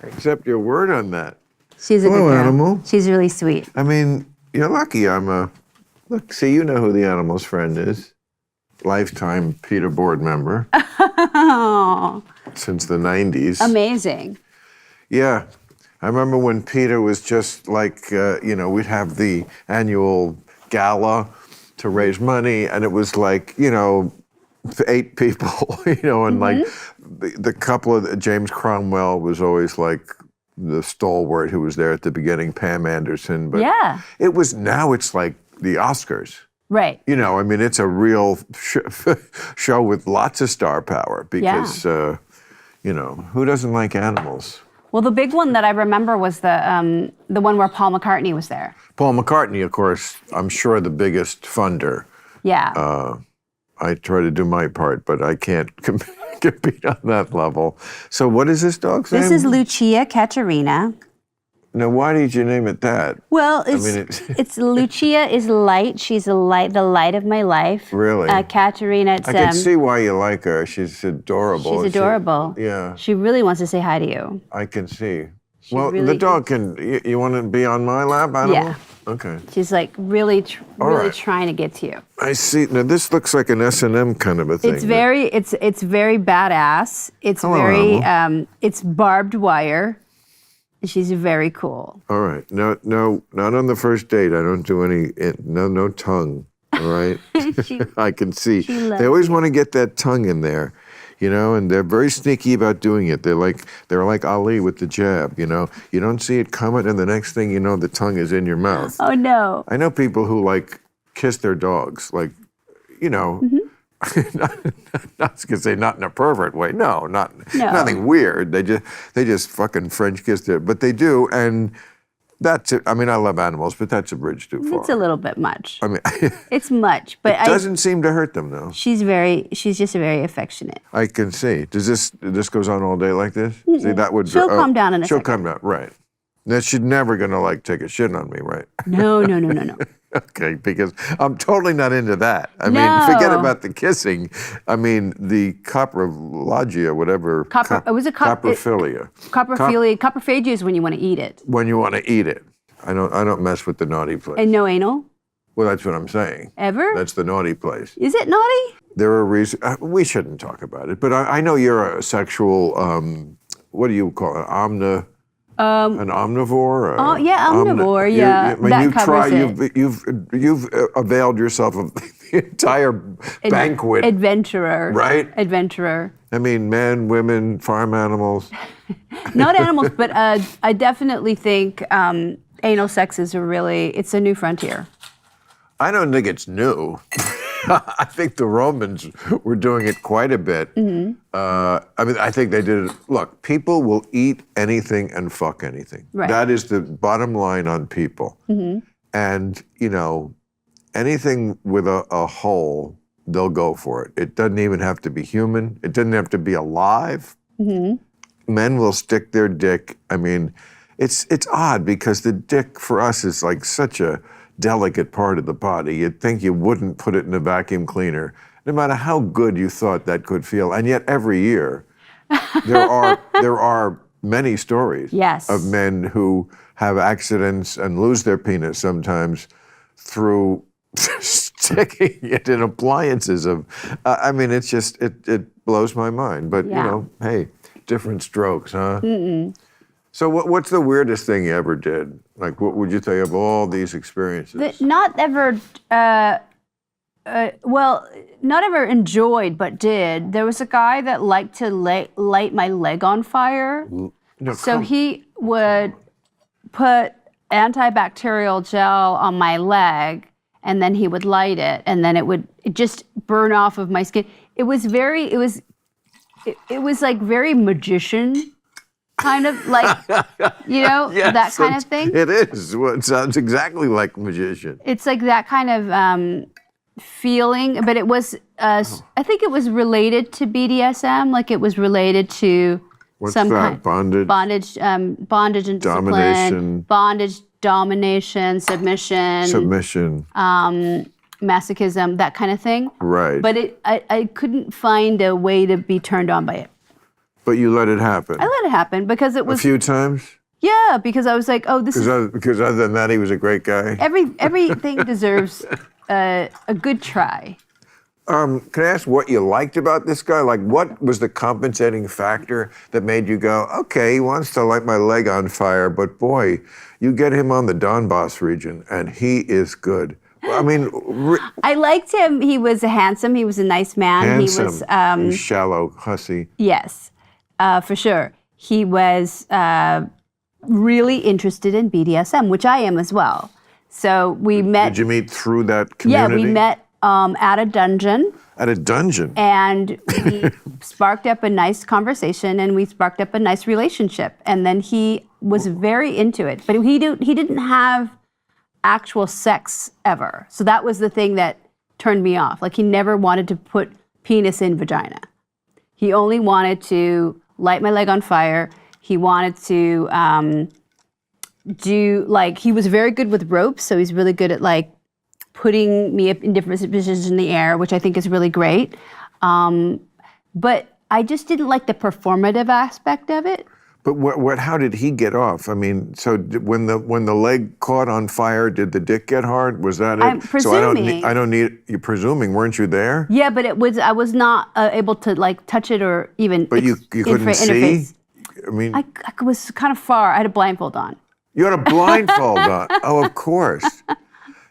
accept your word on that. She's a Hello, good girl. animal. She's really sweet. I mean, you're lucky look, see, you know who the animal's friend is. Lifetime PETA board member. Oh, Since the 90s. amazing. Yeah. I remember when PETA was just like, we'd have the annual gala to raise money, and it was like, 8 people, and like the couple of, James Cromwell was always like the stalwart who was there at the beginning, Pam Anderson. But Yeah. now it's like the Oscars. Right. It's a real show with lots of star power because, who doesn't like animals? Well, the big one that I remember was the one where Paul McCartney was there. Paul McCartney, of course, I'm sure the biggest funder. Yeah. I try to do my part, but I can't compete on that level. So what is this dog's name? This is Lucia Caterina. Now, why did you name it that? Well, it's Lucia is light. She's the light of my life. Really? Caterina, I can see why you like her. She's adorable. She's adorable. Yeah. She really wants to say hi to you. I can see. Really the dog can. You want to be on my lap, animal? Yeah. Okay. She's like really right. trying to get to you. I see. Now this looks like an S&M kind of a thing. It's very badass. It's Hello, very animal. it's barbed wire. She's very cool. All right. No, not on the first date. I don't do no tongue. All right. I can see. They always want to get that tongue in there, and they're very sneaky about doing it. They're like Ali with the jab. You don't see it coming, and the next thing you know, the tongue is in your mouth. Oh no. I know people who kiss their dogs, not to say not in a pervert way. No, nothing weird. They just fucking French kissed it, but they do, and that's it. I mean, I love animals, but that's a bridge too far. It's a little bit much. I mean, it's much, but it doesn't seem to hurt them though. She's just very affectionate. I can see. Does this goes on all day like this? See, that would. She'll calm down in a She'll second. calm down, right? Now she's never gonna take a shit on me, right? No. Okay, because I'm totally not into that. I No. mean, forget about the kissing. I mean, the coprologia, whatever. Coprophilia. Coprophagia is when you want to eat it. When you want to eat it. I don't mess with the naughty place. And no anal? Well, that's what I'm saying. Ever? That's the naughty place. Is it naughty? There are reasons. We shouldn't talk about it, but I know you're a sexual, what do you call it? An omnivore? Yeah, omnivore, yeah. That covers it. You've availed yourself of the entire banquet. Adventurer. Right? Adventurer. I mean, men, women, farm animals. Not animals, but I definitely think anal sex is it's a new frontier. I don't think it's new. I think the Romans were doing it quite a bit. Mm-hmm. I think they did it. Look, people will eat anything and fuck anything. Right. That is the bottom line on people. Mm-hmm. And, anything with a hole, they'll go for it. It doesn't even have to be human. It doesn't have to be alive. Mm-hmm. Men will stick their dick. I mean, it's odd because the dick for us is like such a delicate part of the body. You'd think you wouldn't put it in a vacuum cleaner, no matter how good you thought that could feel. And yet every year, there are many stories of men who have accidents and lose their penis sometimes through sticking it in appliances. It's just, it blows my mind. But, hey, different strokes, huh? Mm-mm. So what's the weirdest thing you ever did? Like, what would you say of all these experiences? Not ever enjoyed, but did. There was a guy that liked to light my leg on fire. So he would put antibacterial gel on my leg, and then he would light it, and then it would just burn off of my skin. It was like very magician. Kind of like, yes, that kind of thing. It is. Well, it sounds exactly like magician. It's like that kind of feeling, but it was, I think it was related to BDSM, like it was related to some kind bondage and discipline, bondage, domination, submission, masochism, that kind of thing. Right. But I couldn't find a way to be turned on by it. But you let it happen. I let it happen because it was a few times. Yeah, because I was like, oh, this is because other than that, he was a great guy. everything deserves a good try. Can I ask what you liked about this guy? Like, what was the compensating factor that made you go, okay, he wants to light my leg on fire, but boy, you get him on the Donbass region, and he is good. I mean, I liked him. He was handsome. He was a nice man. Handsome. He was shallow, hussy. Yes, for sure. He was really interested in BDSM, which I am as well. So we met. Did you meet through that community? Yeah, we met at a dungeon. At a dungeon? And we sparked up a nice conversation, and we sparked up a nice relationship. And then he was very into it, but he didn't have actual sex ever. So that was the thing that turned me off. Like, he never wanted to put penis in vagina. He only wanted to light my leg on fire. He wanted to he was very good with ropes, so he's really good at like putting me up in different positions in the air, which I think is really great. But I just didn't like the performative aspect of it. But how did he get off? I mean, so when the leg caught on fire, did the dick get hard? Was that it? I'm presuming. So I don't need. You're presuming, weren't you there? Yeah, but I was not able to like touch it or even. But you couldn't see. Interface. I mean, I was kind of far. I had a blindfold on. You had a blindfold on. Oh, of course.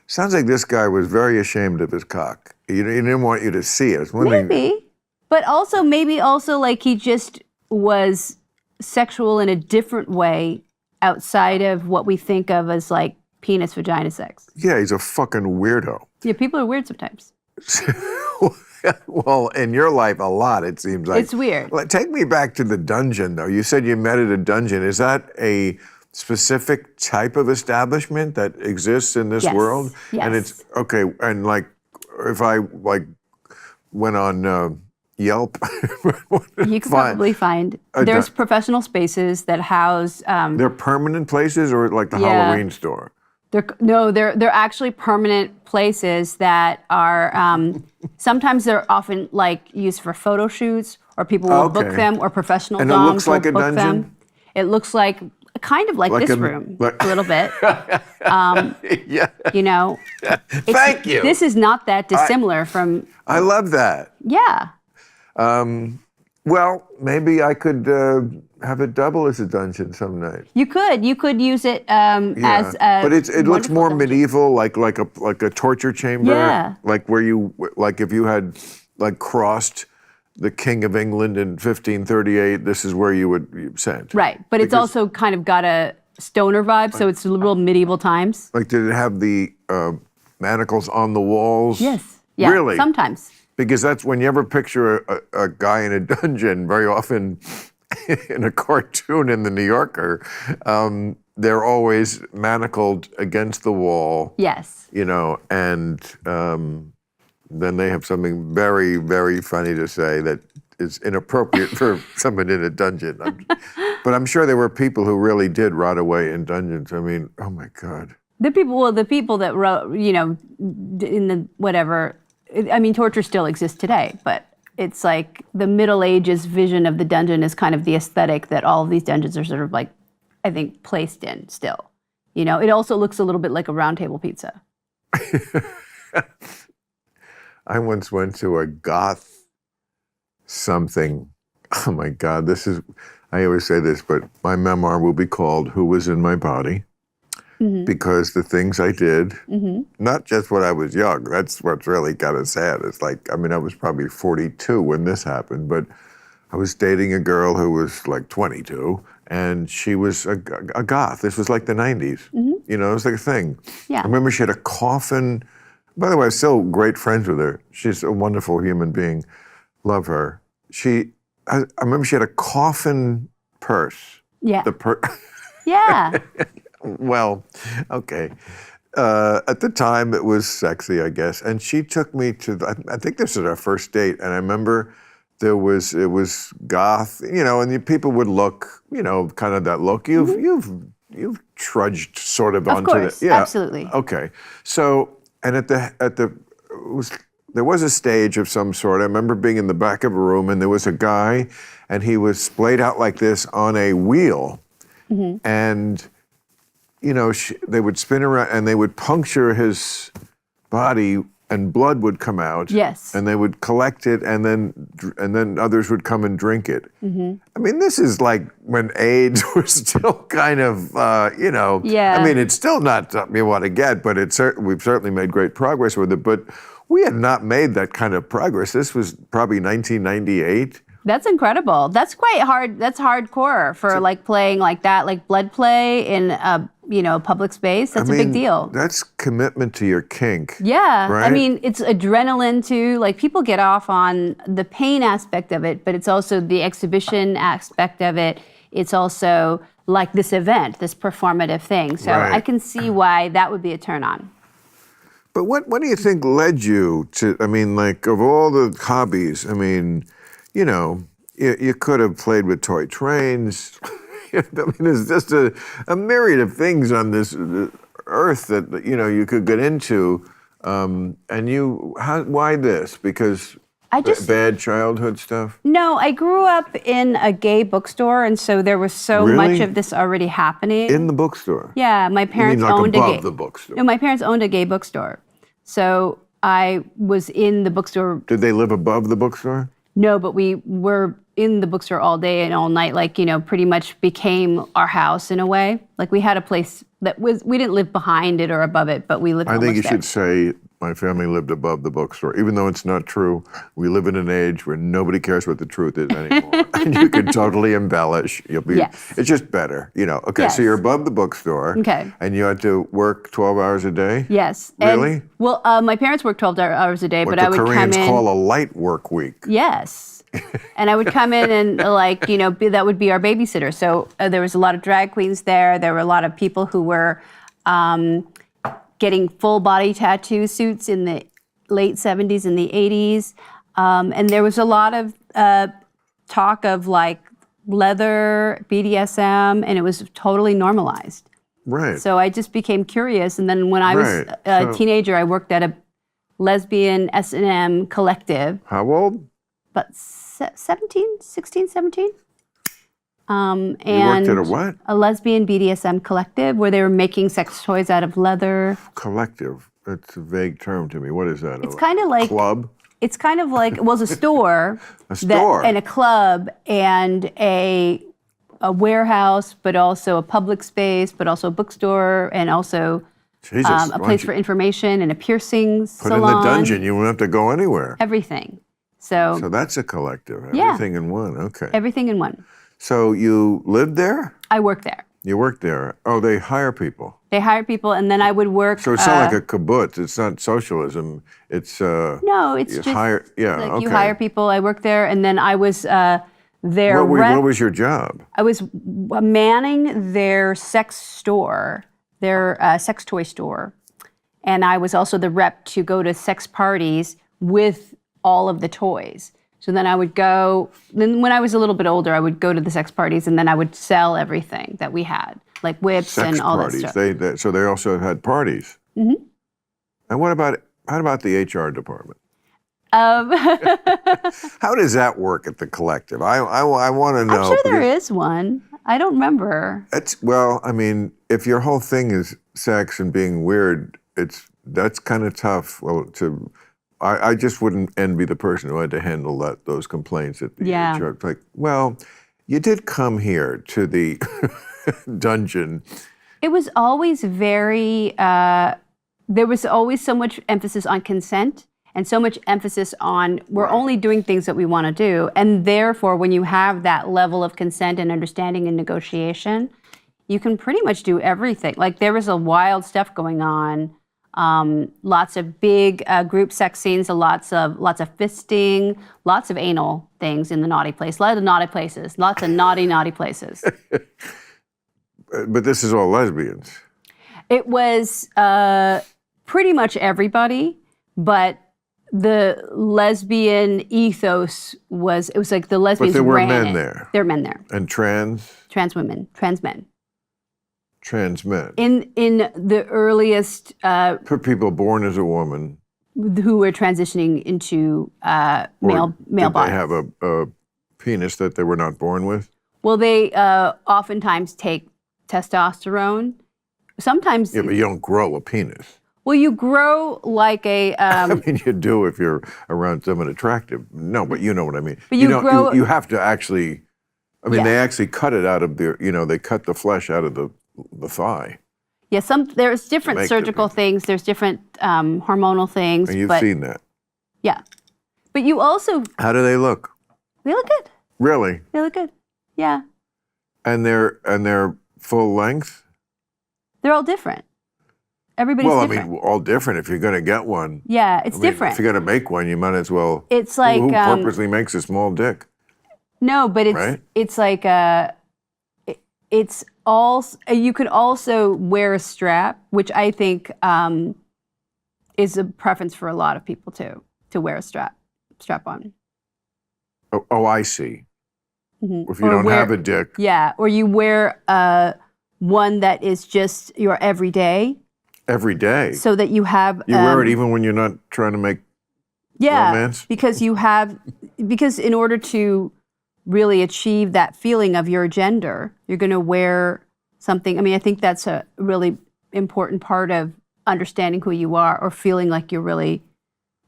Sounds like this guy was very ashamed of his cock. He didn't want you to see it. Maybe, but maybe also like he just was sexual in a different way outside of what we think of as like penis vagina sex. Yeah, he's a fucking weirdo. Yeah, people are weird sometimes. Well, in your life, a lot, it seems like. It's weird. Take me back to the dungeon, though. You said you met at a dungeon. Is that a specific type of establishment that exists in this world? Yes. And it's, okay, and like, if I like went on Yelp. You could probably find. There's professional spaces that house. They're permanent places, or like the Halloween store? They're actually permanent places that are. Sometimes they're often like used for photo shoots, or people will book them, or professional and doms it looks like will a book dungeon? them. It looks like kind of like this room, a little bit. Yeah. You know. Thank you. This is not that dissimilar from. I love that. Yeah. Well, maybe I could have it double as a dungeon some night. You could use it as a. But it looks more dungeon. medieval, like a torture chamber. Yeah. Like where you if you had like crossed the King of England in 1538, this is where you would be sent. Right, but it's also kind of got a stoner vibe, so it's a little medieval times. Like, did it have the manacles on the walls? Yes. Yeah. Really? Sometimes. Because that's when you ever picture a guy in a dungeon, very often in a cartoon in the New Yorker, they're always manacled against the wall. Yes. You know, and then they have something very, very funny to say that is inappropriate for someone in a dungeon. But I'm sure there were people who really did rot away in dungeons. I mean, oh my God. The people that wrote, you know, in the whatever. I mean, torture still exists today, but it's like the Middle Ages vision of the dungeon is kind of the aesthetic that all of these dungeons are sort of like, I think, placed in still. You know, it also looks a little bit like a round table pizza. I once went to a goth something. Oh my God, I always say this, but my memoir will be called Who Was in My Body? Mm-hmm. Because the things I did, not just when I was young, that's what's really kind of sad. It's like, I mean, I was probably 42 when this happened, but I was dating a girl who was like 22, and she was a goth. This was like the 90s. Mm-hmm. You know, it was like a thing. Yeah. I remember she had a coffin. By the way, I'm still great friends with her. She's a wonderful human being. Love her. I remember she had a coffin purse. Yeah. The Yeah. Well, okay. At the time, it was sexy, I guess. And she took me to, I think this was our first date. And I remember it was goth, you know, and the people would look, you know, kind of that look. You've trudged sort of onto course, the, yeah, absolutely. Okay. So, and it was there was a stage of some sort. I remember being in the back of a room, and there was a guy, and he was splayed out like this on a wheel, and they would spin around, and they would puncture his body, and blood would come out. Yes. And they would collect it, and then others would come and drink it. I mean, this is like when AIDS was still kind of, Yeah. I mean, it's still not something you want to get, but we've certainly made great progress with it. But we had not made that kind of progress. This was probably 1998. That's incredible. That's quite hard. That's hardcore for like playing like that, like blood play in a public space. That's a big deal. That's commitment to your kink. Yeah. Right? I mean, it's adrenaline too. Like people get off on the pain aspect of it, but it's also the exhibition aspect of it. It's also like this event, this performative thing. So Right. I can see why that would be a turn on. But what do you think led you to, I mean, like of all the hobbies, I mean, you could have played with toy trains. I mean, there's just a myriad of things on this earth that, you could get into. Why this? Because bad childhood stuff? No, I grew up in a gay bookstore, and so there was so Really? much of this already happening. In the bookstore? Yeah, my parents you mean like owned above a gay. the bookstore? No, my parents owned a gay bookstore, so I was in the bookstore. Did they live above the bookstore? No, but we were in the bookstore all day and all night. Like pretty much became our house in a way. Like we had a place that we didn't live behind it or above it, but we lived. I think you there. should say my family lived above the bookstore, even though it's not true. We live in an age where nobody cares what the truth is anymore, and you can totally embellish. Yes. It's just better, Okay, Yes. so you're above the bookstore. Okay. And you had to work 12 hours a day. Yes. Really? And, well, my parents worked 12 hours a day, What but I would the come Koreans in. call a light work week. Yes. And I would come in and that would be our babysitter. So there was a lot of drag queens there. There were a lot of people who were getting full body tattoo suits in the late 70s and the 80s. And there was a lot of talk of like leather, BDSM, and it was totally normalized. Right. So I just became curious. And then when I was a teenager, I worked at a lesbian S&M collective. How old? But 16, 17. And You worked at a what? A lesbian BDSM collective where they were making sex toys out of leather. Collective. That's a vague term to me. What is that? It's kind of like club? It's kind of like it was a store. A store. And a club and a warehouse, but also a public space, but also a bookstore, and also Jesus, a place for information and a piercing salon. Put in the dungeon. You won't have to go anywhere. Everything. So that's a collective. Yeah. Everything in one. Okay. Everything in one. So you lived there? I worked there. You worked there. Oh, they hire people. They hired people, and then I would work. So it's not like a kibbutz. It's not socialism. It's no. It's just hire. Yeah. like okay. you hire people. I worked there, and then I was their What was your job? I was manning their sex store, their sex toy store, and I was also the rep to go to sex parties with all of the toys. So then I would go. Then when I was a little bit older, I would go to the sex parties, and then I would sell everything that we had, like whips and all parties. that stuff. So they also had parties. Mm-hmm. And how about the HR department? How does that work at the collective? I want to know. I'm sure there is one. I don't remember. I mean, if your whole thing is sex and being weird, that's kind of tough. Well, I just wouldn't envy the person who had to handle those complaints at the HR. Like, well, you did come here to the dungeon. It was always very. There was always so much emphasis on consent. And so much emphasis on we're only doing things that we want to do. And therefore, when you have that level of consent and understanding and negotiation, you can pretty much do everything. Like there was a wild stuff going on. Lots of big group sex scenes, lots of fisting, lots of anal things in the naughty place. A lot of naughty places, lots of naughty places. But this is all lesbians. It was pretty much everybody, but the lesbian ethos was like the lesbians. But there were ran men it. there. There were men there. And trans women, trans men. Trans men. In the earliest. For people born as a woman. who are transitioning into male did bodies. They have a penis that they were not born with? Well, they oftentimes take testosterone. Sometimes. Yeah, but you don't grow a penis. Well, you grow like a. I mean, you do if you're around someone attractive. No, but you know what I mean. But you grow. You have to actually. I mean, Yeah. they actually cut it out of the. They cut the flesh out of the thigh. Yeah, there's different surgical things. There's different hormonal things. And you've seen that. Yeah, but you also. How do they look? They look good. Really? They look good. Yeah. And they're full length? They're all different. Everybody's different. I mean, all different. If you're going to get one. Yeah, it's different. If you're going to make one, you might as well. It's like. Who purposely makes a small dick? No, but it's like it's all. You could also wear a strap, which I think is a preference for a lot of people too, to wear a strap on. Oh, I see. Mm-hmm. If you don't have a dick. Yeah, or you wear one that is just your everyday. Every day. So that you have. You wear it even when you're not trying to make romance? Because in order to really achieve that feeling of your gender, you're going to wear something. I mean, I think that's a really important part of understanding who you are or feeling like you're really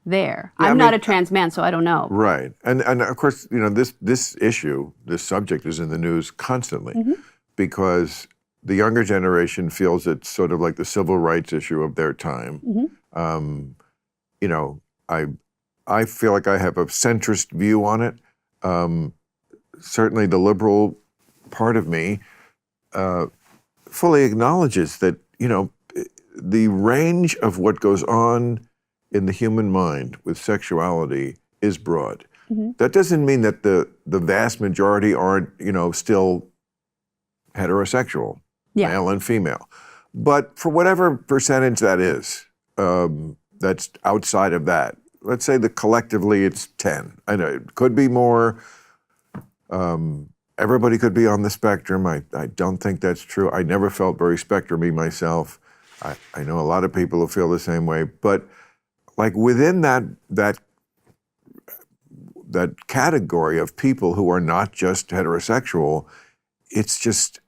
there. Yeah, I'm not a trans man, so I don't know. Right. And of course, this issue, this subject is in the news constantly because the younger generation feels it's sort of like the civil rights issue of their time. I feel like I have a centrist view on it. Certainly the liberal part of me fully acknowledges that, the range of what goes on in the human mind with sexuality is broad. That doesn't mean that the vast majority aren't, still heterosexual, male and female. But for whatever percentage that is, that's outside of that, let's say that collectively it's 10. I know it could be more. Everybody could be on the spectrum. I don't think that's true. I never felt very spectrum-y myself. I know a lot of people who feel the same way. But like within that category of people who are not just heterosexual, it's just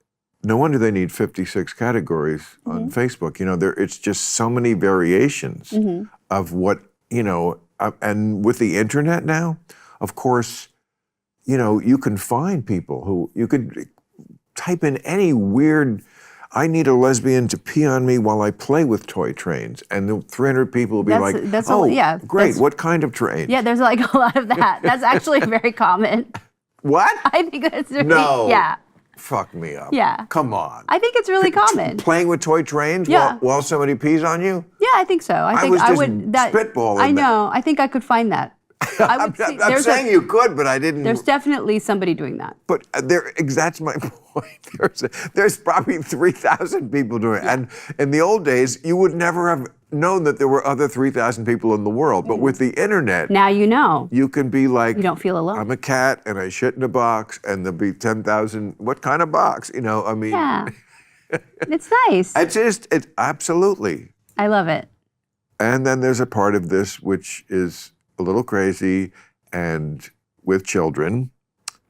no wonder they need 56 categories on Facebook. It's just so many variations of what, and with the internet now, of course, you can find people who you could type in any weird, I need a lesbian to pee on me while I play with toy trains. And the 300 people will be great, what kind of train? Yeah, there's like a lot of that. That's actually very common. What? I think that's really, no. Yeah. Fuck me up. Yeah. Come on. I think it's really common. Playing with toy trains while somebody pees on you? Yeah, I think so. I think I would spitballing. I know. I think I could find that. I'm saying you could, but I didn't. There's definitely somebody doing that. But that's my point. There's probably 3,000 people doing it. And in the old days, you would never have known that there were other 3,000 people in the world. But with the internet, now you know. You can be like, you don't feel alone. I'm a cat and I shit in a box, and there'll be 10,000. What kind of box? I mean. Yeah. It's nice. It's absolutely. I love it. And then there's a part of this which is a little crazy, and with children,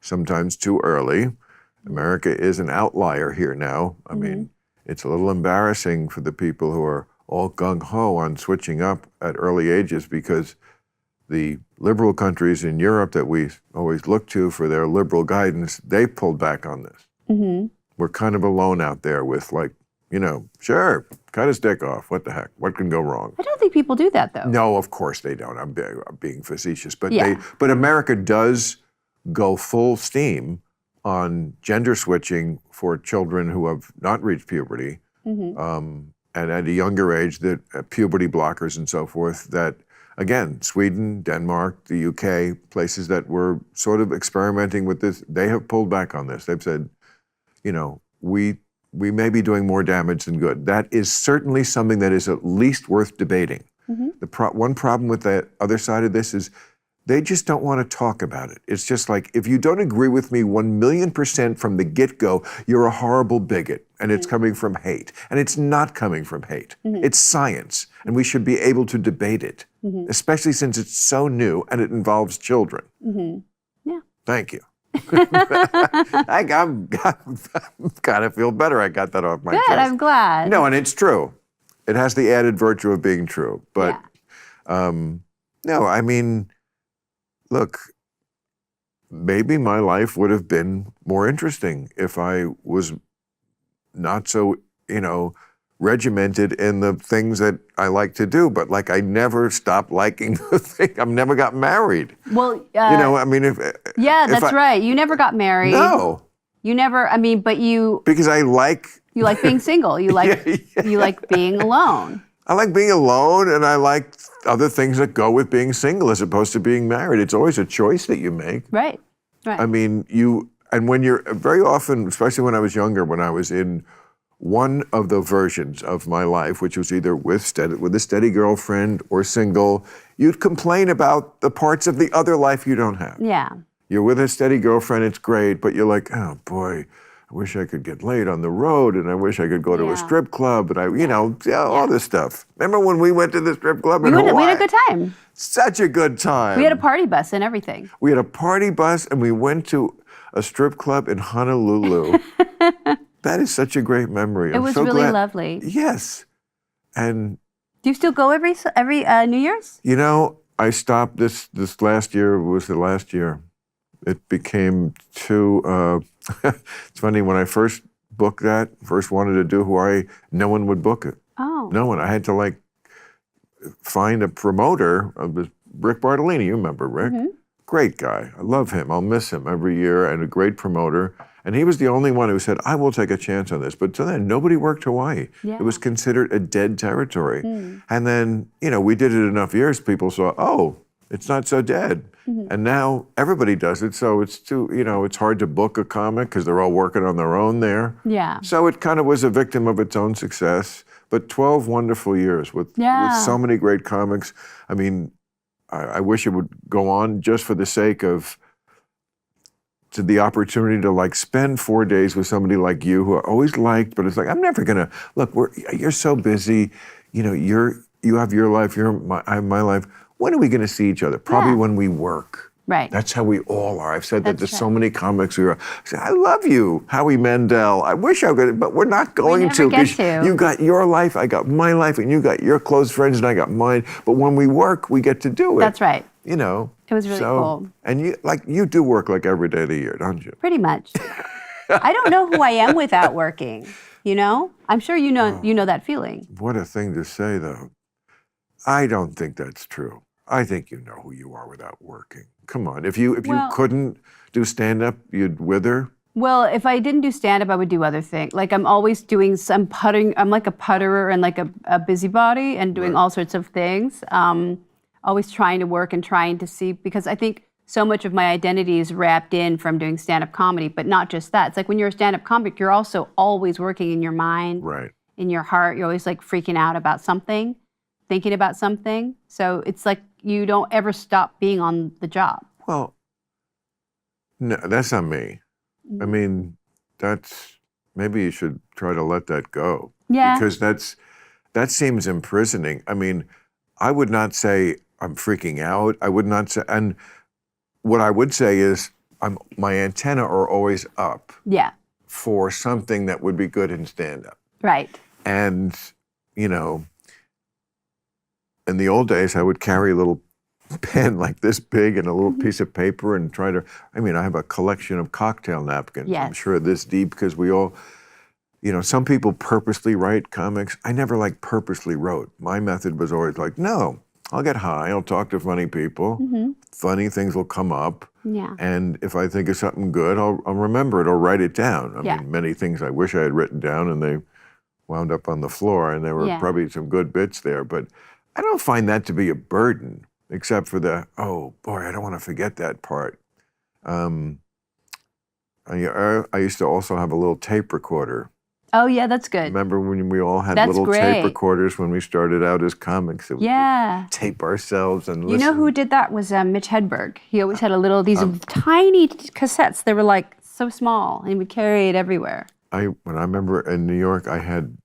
sometimes too early. America is an outlier here now. I mean, it's a little embarrassing for the people who are all gung-ho on switching up at early ages, because the liberal countries in Europe that we always look to for their liberal guidance, they pulled back on this. We're kind of alone out there with sure, cut his dick off. What the heck? What can go wrong? I don't think people do that, though. No, of course they don't. I'm being facetious. But but America does go full steam on gender switching for children who have not reached puberty. And at a younger age, that puberty blockers and so forth, that, again, Sweden, Denmark, the UK, places that were sort of experimenting with this, they have pulled back on this. They've said, we may be doing more damage than good. That is certainly something that is at least worth debating. One problem with the other side of this is they just don't want to talk about it. It's just like, if you don't agree with me 1,000,000% from the get-go, you're a horrible bigot, and it's coming from hate. And it's not coming from hate. It's science, and we should be able to debate it. especially since it's so new and it involves children. Yeah. Thank you. I'm gotta feel better. I got that off my chest. Good, I'm glad. No, and it's true. It has the added virtue of being true. But no, I mean, look, maybe my life would have been more interesting if I was not so, regimented in the things that I like to do. But like, I never stopped liking the thing. I've never got married. Well, I mean, that's right. You never got married. No. You never. I mean, but you. Because I like. You like being single. You like. You like being alone. I like being alone, and I like other things that go with being single as opposed to being married. It's always a choice that you make. Right. Right. I mean, and when you're very often, especially when I was younger, when I was in one of the versions of my life, which was either with a steady girlfriend or single, you'd complain about the parts of the other life you don't have. Yeah. You're with a steady girlfriend, it's great, but you're like, oh boy, I wish I could get laid on the road, and I wish I could go to a strip club, and all this stuff. Remember when we went to the strip club in Hawaii? We had a good time. Such a good time. We had a party bus and everything. We had a party bus, and we went to a strip club in Honolulu. That is such a great memory. It was so really lovely. Yes. And do you still go every New Year's? I stopped this last year was the last year. It became too, it's funny, when I first booked first wanted to do Hawaii, no one would book it. Oh. No one. I had to find a promoter of this, Rick Bartolini, you remember Rick? Mm-hmm. Great guy. I love him. I'll miss him every year, and a great promoter. And he was the only one who said, I will take a chance on this. But till then, nobody worked Hawaii. Yeah. It was considered a dead territory. Mm. And then, we did it enough years, people saw, oh, it's not so dead. Mm-hmm. And now everybody does it. So it's it's hard to book a comic because they're all working on their own there. Yeah. So it kind of was a victim of its own success. But 12 wonderful years with so many great comics. I mean, I wish it would go on just for the sake of the opportunity to spend 4 days with somebody like you who I always liked, but it's like, I'm never gonna, look, you're so busy, you have your life, I have my life. When are we gonna see each other? Probably when we work. Right. That's how we all are. I've said that to so many comics who are, I love you, Howie Mandel. I wish I could, but we're not going to. You got your life, I got my life, and you got your close friends, and I got mine. But when we work, we get to do it. That's right. It was really cool. And you do work every day of the year, don't you? Pretty much. I don't know who I am without working. I'm sure you know that feeling. What a thing to say, though. I don't think that's true. I think you know who you are without working. Come on, if you couldn't do stand-up, you'd wither. Well, if I didn't do stand-up, I would do other things. I'm always doing some putting. I'm like a putterer and a busybody and doing all sorts of things. Always trying to work and trying to see, because I think so much of my identity is wrapped in from doing stand-up comedy, but not just that. It's like when you're a stand-up comic, you're also always working in your mind, in your heart. You're always freaking out about something, thinking about something. So it's like you don't ever stop being on the job. Well, no, that's not me. I mean, maybe you should try to let that go. Yeah. Because that seems imprisoning. I mean, I would not say I'm freaking out. I would not say, and what I would say is my antenna are always up. Yeah. For something that would be good in stand-up. Right. And, in the old days, I would carry a little pen like this big and a little piece of paper and I have a collection of cocktail napkins. Yes. I'm sure this deep because we all, some people purposely write comics. I never purposely wrote. My method was always no, I'll get high, I'll talk to funny people, funny things will come up. Yeah. And if I think of something good, I'll remember it or write it down. I mean, many things I wish I had written down and they wound up on the floor and there were probably some good bits there, but I don't find that to be a burden, except for oh boy, I don't want to forget that part. I used to also have a little tape recorder. Oh yeah, that's good. Remember when we all had little tape recorders when we started out as comics? Yeah. Tape ourselves and listen. You know who did that was Mitch Hedberg. He always had these tiny cassettes. They were so small and he would carry it everywhere. When I remember in New York, I had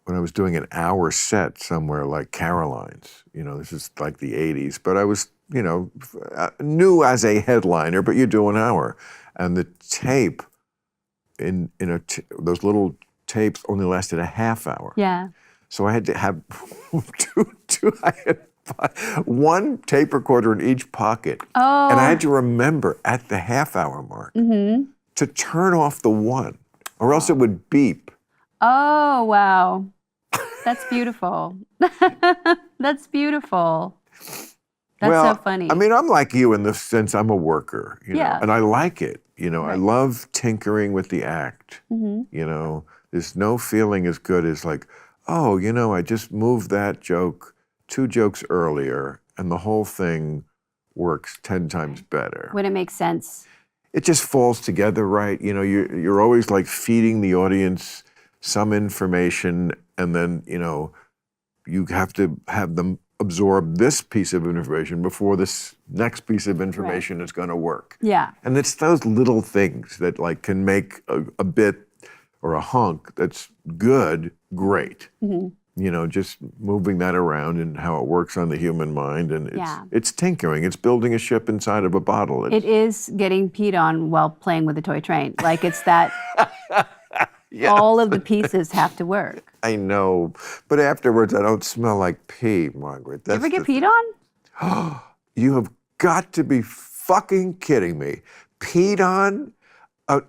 when I was doing an hour set somewhere like Caroline's. This is like the 80s, but I was, new as a headliner, but you do an hour. And the tape those little tapes only lasted a half hour. Yeah. So I had to have I had one tape recorder in each pocket. Oh. And I had to remember at the half hour mark to turn off the one, or else it would beep. Oh, wow. That's beautiful. That's beautiful. That's so funny. I mean, I'm like you in the sense I'm a worker, Yeah. and I like it. I Right. love tinkering with the act. There's no feeling as good as like, oh, I just moved that joke 2 jokes earlier, and the whole thing works 10 times better. When it makes sense. It just falls together right. You're always like feeding the audience some information, and then, you have to have them absorb this piece of information before this next piece of information is going to work. Yeah. And it's those little things that like can make a bit or a hunk that's good, great. Just moving that around and how it works on the human mind. And it's tinkering. It's building a ship inside of a bottle. It is getting peed on while playing with a toy train. Like it's that Yes. all of the pieces have to work. I know. But afterwards, I don't smell like pee, Margaret. You ever get peed on? You have got to be fucking kidding me. Peed on?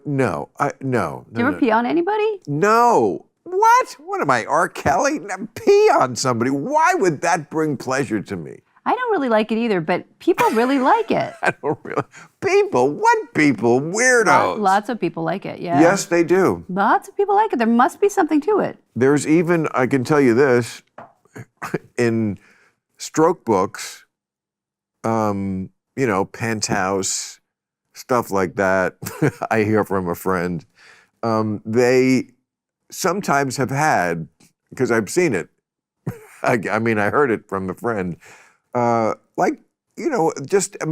No. No. Do you ever pee on anybody? No. What? What am I, R. Kelly? Pee on somebody? Why would that bring pleasure to me? I don't really like it either, but people really like it. I don't really. People? What people? Weirdos. Lots of people like it, yeah. Yes, they do. Lots of people like it. There must be something to it. There's even, I can tell you this, in stroke books, Penthouse, stuff like that, I hear from a friend, they sometimes have had, because I've seen it, I heard it from a friend,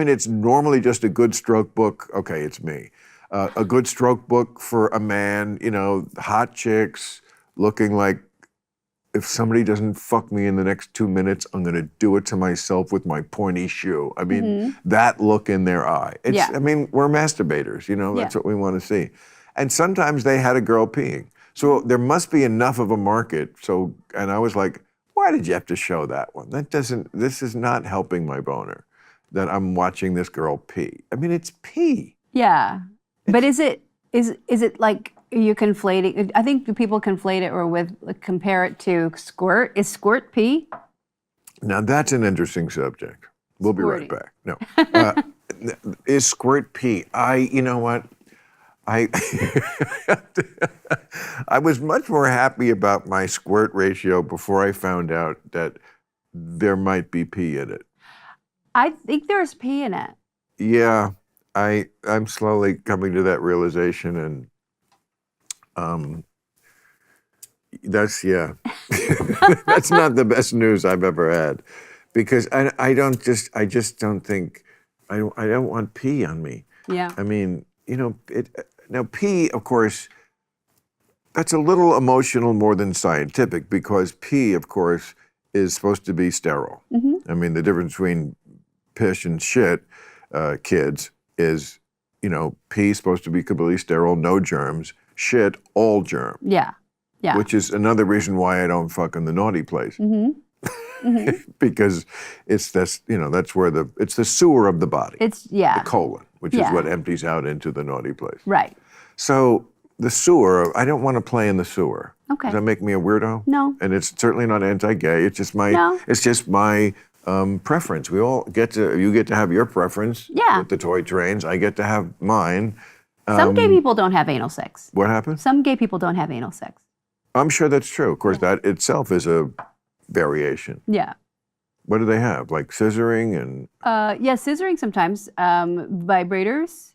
it's normally just a good stroke book. Okay, it's me. A good stroke book for a man, hot chicks looking like, if somebody doesn't fuck me in the next 2 minutes, I'm going to do it to myself with my pointy shoe. I mean, that look in their eye. We're masturbators, that's what we want to see. And sometimes they had a girl peeing. So there must be enough of a market. And I was like, why did you have to show that one? This is not helping my boner, that I'm watching this girl pee. I mean, it's pee. Yeah. But is it like, are you conflating? I think people conflate it or compare it to squirt. Is squirt pee? Now that's an interesting subject. We'll be right back. No. Is squirt pee? You know what? I was much more happy about my squirt ratio before I found out that there might be pee in it. I think there's pee in it. Yeah, I'm slowly coming to that realization, and that's that's not the best news I've ever had, because I just don't think I don't want pee on me. Yeah. I mean, now pee, of course, that's a little emotional more than scientific, because pee, of course, is supposed to be sterile. I mean, the difference between piss and shit, kids, is, pee is supposed to be completely sterile, no germs. Shit, all germ. Yeah. Yeah. Which is another reason why I don't fuck in the naughty place. Because it's this, that's where it's the sewer of the body. The colon, which is what empties out into the naughty place. Right. So the sewer, I don't want to play in the sewer. Okay. Does that make me a weirdo? No. And it's certainly not anti-gay. It's just my preference. You get to have your preference with the toy trains. I get to have mine. Some gay people don't have anal sex. What happened? Some gay people don't have anal sex. I'm sure that's true. Of course, that itself is a variation. Yeah. What do they have? Like scissoring and? Yeah, scissoring sometimes. Vibrators,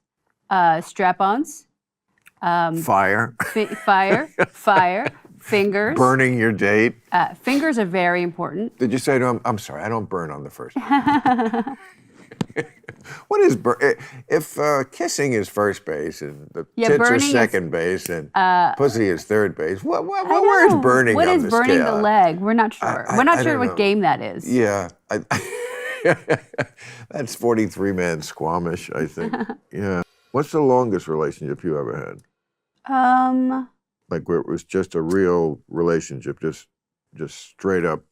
strap-ons. Fire. Fire. Fingers. Burning your date. Fingers are very important. Did you say to him, I'm sorry, I don't burn on the first one. What is if kissing is first base and the tits are second base and pussy is third base? Where is burning what on is the burning scale? the leg? We're not sure. We're not sure what game that is. Yeah, that's 43-man Squamish, I think. Yeah. What's the longest relationship you ever had? Like where it was just a real relationship, just straight up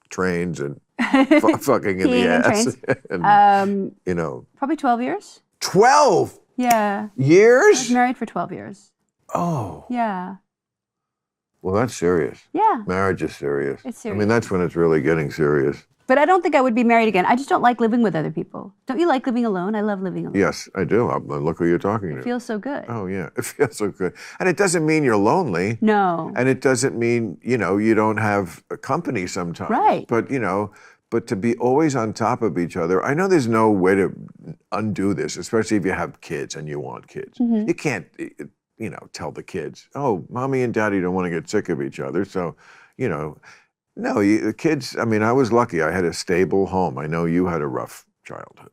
trains and fucking in the ass. And, you know. Probably 12 years. 12? Yeah. Years? I was married for 12 years. Oh. Yeah. Well, that's serious. Yeah. Marriage is serious. It's serious. I mean, that's when it's really getting serious. But I don't think I would be married again. I just don't like living with other people. Don't you like living alone? I love living alone. Yes, I do. Look who you're talking to. It feels so good. Oh, yeah. It feels so good. And it doesn't mean you're lonely. No. And it doesn't mean, you know, you don't have a company sometimes. Right. But, you know, but to be always on top of each other, I know there's no way to undo this, especially if you have kids and you want kids. You can't, you know, tell the kids, oh, mommy and daddy don't want to get sick of each other. So, you know, no, the kids, I mean, I was lucky. I had a stable home. I know you had a rough childhood.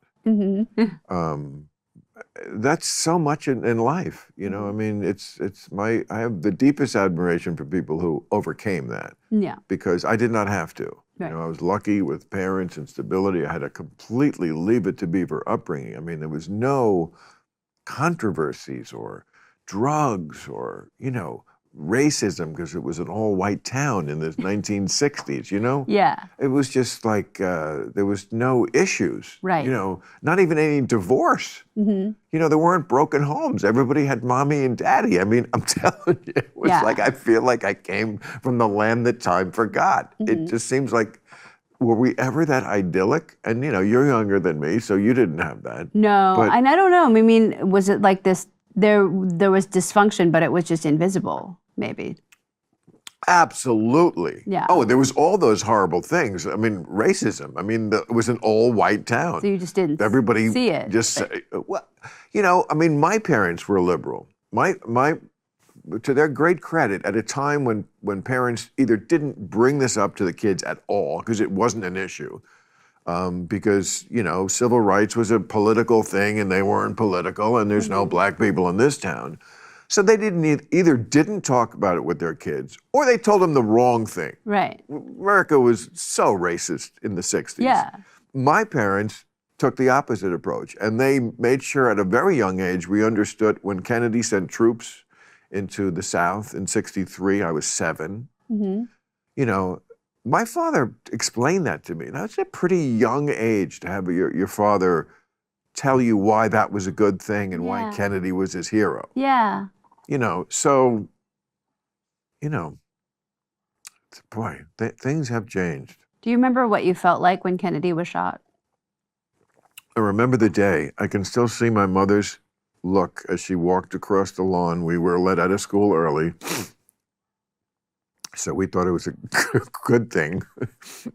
That's so much in life, you know. I mean, I have the deepest admiration for people who overcame that. Yeah. Because I did not have to. Right. You know, I was lucky with parents and stability. I had a completely leave it to beaver upbringing. I mean, there was no controversies or drugs or, you know, racism because it was an all-white town in the 1960s, you know? Yeah. It was just like there was no issues. Right. You know, not even any divorce. You know, there weren't broken homes. Everybody had mommy and daddy. I mean, I'm telling you, it was like I feel like I came from the land that time forgot. It just seems like, were we ever that idyllic? And, you know, you're younger than me, so you didn't have that. No, and I don't know. I mean, was it like this, there was dysfunction, but it was just invisible? Maybe. Absolutely. Yeah. Oh, there was all those horrible things. I mean, racism. I mean, it was an all-white town. So you just didn't see it. Just well, you know. I mean, my parents were liberal. To their great credit, at a time when parents either didn't bring this up to the kids at all because it wasn't an issue, because you know, civil rights was a political thing and they weren't political, and there's no black people in this town. So they didn't talk about it with their kids, or they told them the wrong thing. Right. America was so racist in the 60s. Yeah. My parents took the opposite approach, and they made sure at a very young age we understood when Kennedy sent troops into the South in 63, I was 7. You know, my father explained that to me. That's a pretty young age to have your father tell you why that was a good thing and why Kennedy was his hero. Yeah. You know, so, you know, boy, things have changed. Do you remember what you felt like when Kennedy was shot? I remember the day. I can still see my mother's look as she walked across the lawn. We were let out of school early, so we thought it was a good thing,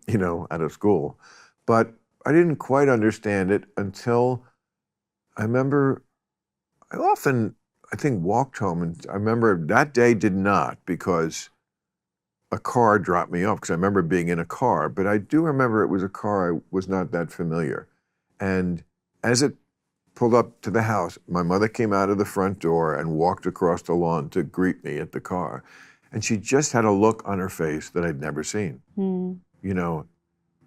you know, out of school. But I didn't quite understand it until I remember I often, I think, walked home, and I remember that day did not, because a car dropped me off, because I remember being in a car, but I do remember it was a car I was not that familiar. And as it pulled up to the house, my mother came out of the front door and walked across the lawn to greet me at the car. And she just had a look on her face that I'd never seen. You know,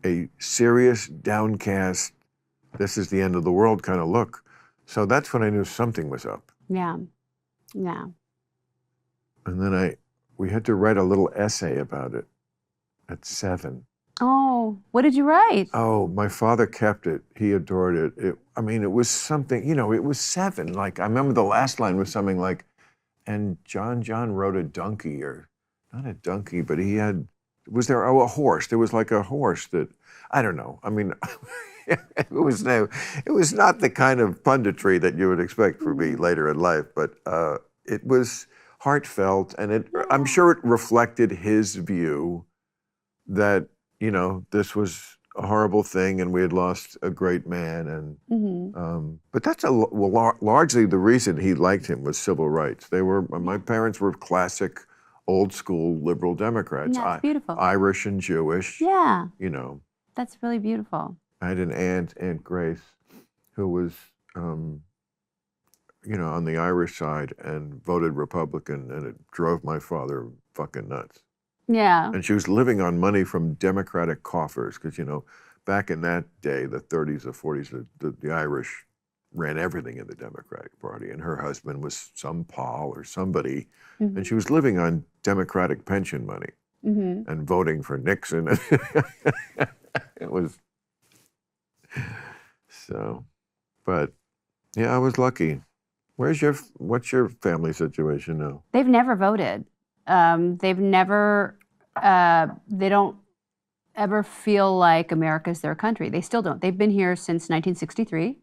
a serious, downcast, this is the end of the world kind of look. So that's when I knew something was up. Yeah, yeah. And then we had to write a little essay about it at 7. Oh, what did you write? Oh, my father kept it. He adored it. I mean, it was something, you know, it was 7. Like, I remember the last line was something like, and John rode a donkey, or not a donkey, but he had, was there a horse? There was like a horse that, I don't know. I mean, it was not the kind of punditry that you would expect from me later in life, but it was heartfelt, and I'm sure it reflected his view that, you know, this was a horrible thing and we had lost a great man. And but that's largely the reason he liked him was civil rights. My parents were classic old school liberal Democrats. That's beautiful. Irish and Jewish. Yeah. You know. That's really beautiful. I had an Aunt Grace, who was, on the Irish side and voted Republican, and it drove my father fucking nuts. Yeah. And she was living on money from Democratic coffers because, back in that day, the 30s or 40s, the Irish ran everything in the Democratic Party, and her husband was some Paul or somebody, and she was living on Democratic pension money and voting for Nixon. It was so, but yeah, I was lucky. What's your family situation now? They've never voted. They've never, they don't ever feel like America's their country. They still don't. They've been here since 1963.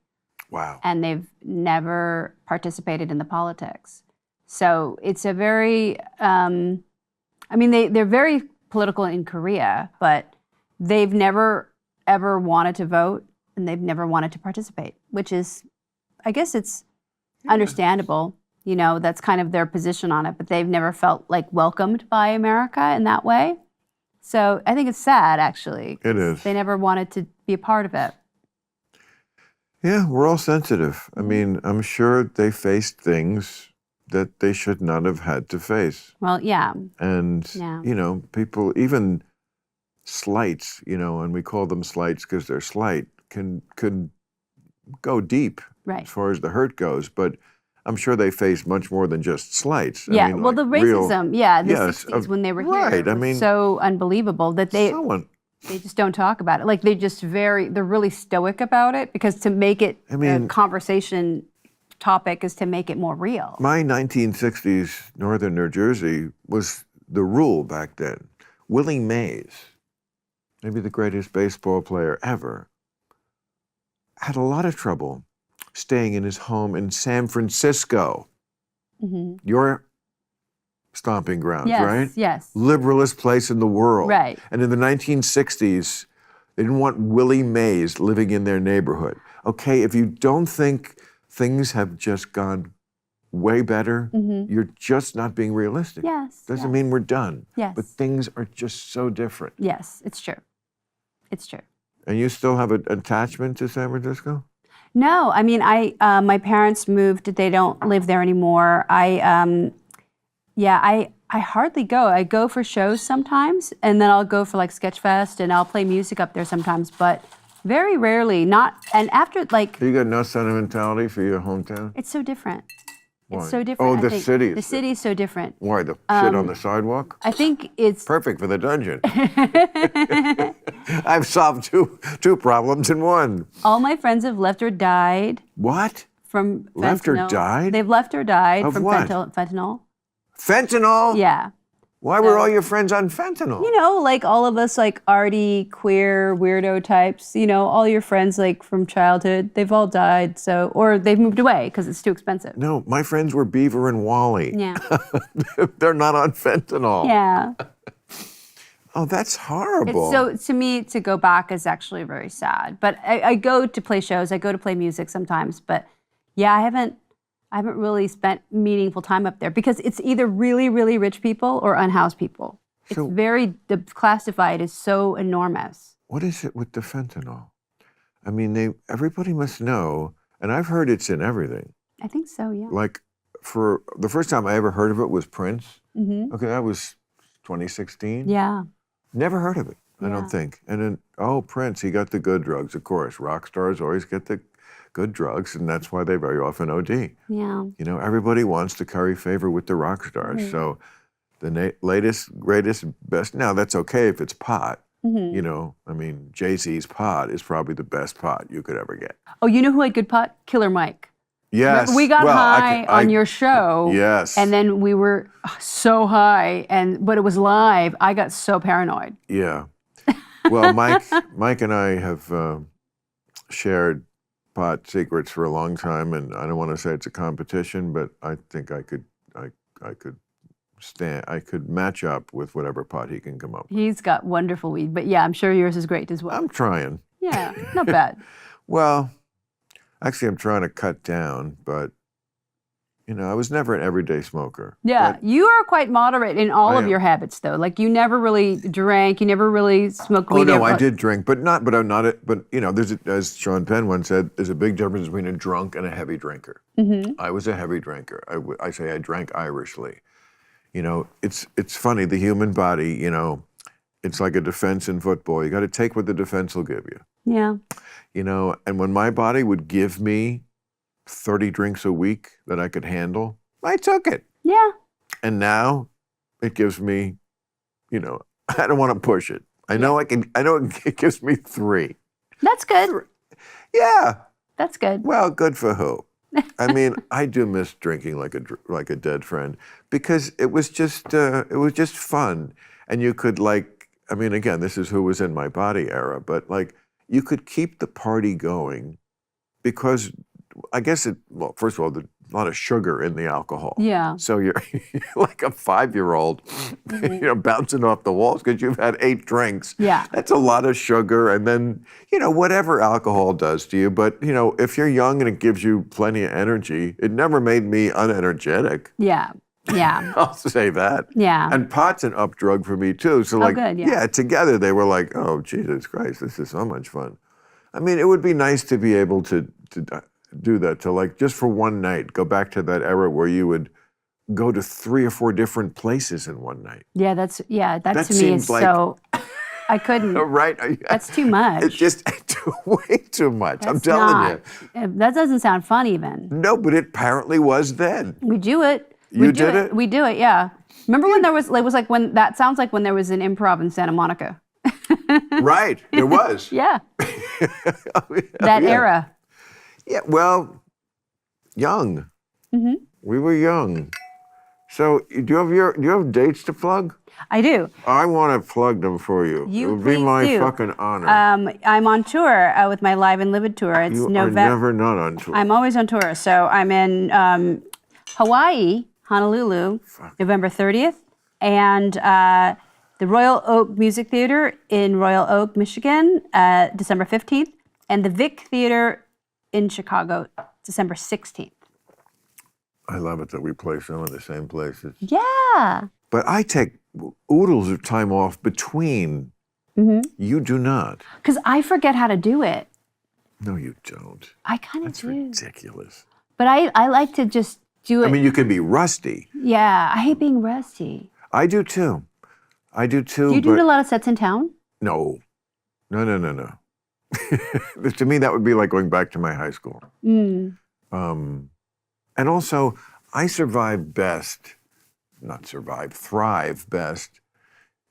Wow. And they've never participated in the politics. So it's a very, they're very political in Korea, but they've never ever wanted to vote, and they've never wanted to participate, which is, I guess it's understandable. That's kind of their position on it, but they've never felt like welcomed by America in that way. So I think it's sad, actually. It is. They never wanted to be a part of it. Yeah, we're all sensitive. I mean, I'm sure they faced things that they should not have had to face. Well, yeah. And, people, even slights, and we call them slights because they're slight, could go deep as far as the hurt goes. But I'm sure they faced much more than just slights. Yeah, the racism, the 60s when they were here was so unbelievable that they just don't talk about it. Like they're really stoic about it, because to make it a conversation topic is to make it more real. My 1960s Northern New Jersey was the rule back then. Willie Mays, maybe the greatest baseball player ever, had a lot of trouble staying in his home in San Francisco. Your stomping grounds, right? Yes. Liberalist place in the world. Right. And in the 1960s, they didn't want Willie Mays living in their neighborhood. Okay, if you don't think things have just gone way better, you're just not being realistic. Yes. Doesn't mean we're done. Yes. But things are just so different. Yes, it's true. It's true. And you still have an attachment to San Francisco? No, my parents moved. They don't live there anymore. I hardly go. I go for shows sometimes, and then I'll go for like Sketchfest, and I'll play music up there sometimes, but very rarely. And after You got no sentimentality for your hometown? It's so different. Why? It's so different. Oh, the city. The city's so different. Why, the shit on the sidewalk? I think it's perfect for the dungeon. I've solved two problems in one. All my friends have left or died. What? From fentanyl. Left or died? They've left or died of from what? Fentanyl. Fentanyl? Yeah. Why were all your friends on fentanyl? Like all of us, like arty, queer, weirdo types, all your friends like from childhood, they've all died, or they've moved away because it's too expensive. No, my friends were Beaver and Wally. Yeah. They're not on fentanyl. Yeah. Oh, that's horrible. So to me, to go back is actually very sad. But I go to play shows, I go to play music sometimes, but yeah, I haven't really spent meaningful time up there because it's either really, really rich people or unhoused people. So, the class divide is so enormous. What is it with the fentanyl? I mean, everybody must know, and I've heard it's in everything. I think so, yeah. Like, for the first time I ever heard of it was Prince. Okay, that was 2016. Yeah. Never heard of it, I don't think. And then, Prince, he got the good drugs, of course. Rock stars always get the good drugs, and that's why they very often OD. Yeah. Everybody wants to curry favor with the rock stars. So the latest, greatest, best, now that's okay if it's pot. Jay-Z's pot is probably the best pot you could ever get. Oh, you know who had good pot? Killer Mike. Yes. We got high on your show. Yes. And then we were so high, but it was live. I got so paranoid. Yeah. Well, Mike and I have shared pot secrets for a long time, and I don't want to say it's a competition, but I think I could match up with whatever pot he can come up with. He's got wonderful weed, but yeah, I'm sure yours is great as well. I'm trying. Yeah, not bad. Well, actually, I'm trying to cut down, but I was never an everyday smoker. Yeah, you are quite moderate in all of your habits, though. Like you never really drank, you never really smoked weed. Oh no, I did drink, but I'm not. But there's as Sean Penn once said, there's a big difference between a drunk and a heavy drinker. I was a heavy drinker. I say I drank Irishly. It's funny. The human body, it's like a defense in football. You got to take what the defense will give you. Yeah. And when my body would give me 30 drinks a week that I could handle, I took it. Yeah. And now it gives me, I don't want to push it. I know it gives me 3. That's good. Yeah. That's good. Well, good for who? I mean, I do miss drinking like a dead friend because it was just fun. And you could again, this is who was in my body era, but you could keep the party going because I guess first of all, there's a lot of sugar in the alcohol. Yeah. So you're like a 5-year-old, bouncing off the walls because you've had 8 drinks. Yeah. That's a lot of sugar. And then, whatever alcohol does to you. But, if you're young and it gives you plenty of energy, it never made me unenergetic. Yeah. Yeah. I'll say that. Yeah. And pot's an up drug for me too. So good, yeah. Together they were like, oh, Jesus Christ, this is so much fun. I mean, it would be nice to be able to do that, to just for one night, go back to that era where you would go to 3 or 4 different places in one night. Yeah, that to me is so, I couldn't. Right? That's too much. It's just way too much. I'm telling you. That doesn't sound fun even. No, but it apparently was then. We do it. You did it? We do it, yeah. Remember when there was, that sounds like when there was an improv in Santa Monica. Right, there was. Yeah. That era. Yeah, well, young. Mm-hmm. We were young. So, do you have dates to plug? I do. I want to plug them for you. It would be my fucking honor. I'm on tour with my Live and Livid tour. It's November. You are never not on tour. I'm always on tour. So I'm in Hawaii, Honolulu, November 30th, and the Royal Oak Music Theater in Royal Oak, Michigan, December 15th, and the Vic Theater in Chicago, December 16th. I love it that we play some of the same places. Yeah. But I take oodles of time off between. Mm-hmm. You do not. Because I forget how to do it. No, you don't. I kind of do. That's ridiculous. But I like to just do it. I mean, you can be rusty. Yeah, I hate being rusty. I do too. Do you do a lot of sets in town? No. To me, that would be like going back to my high school. Mm. And also, I thrive best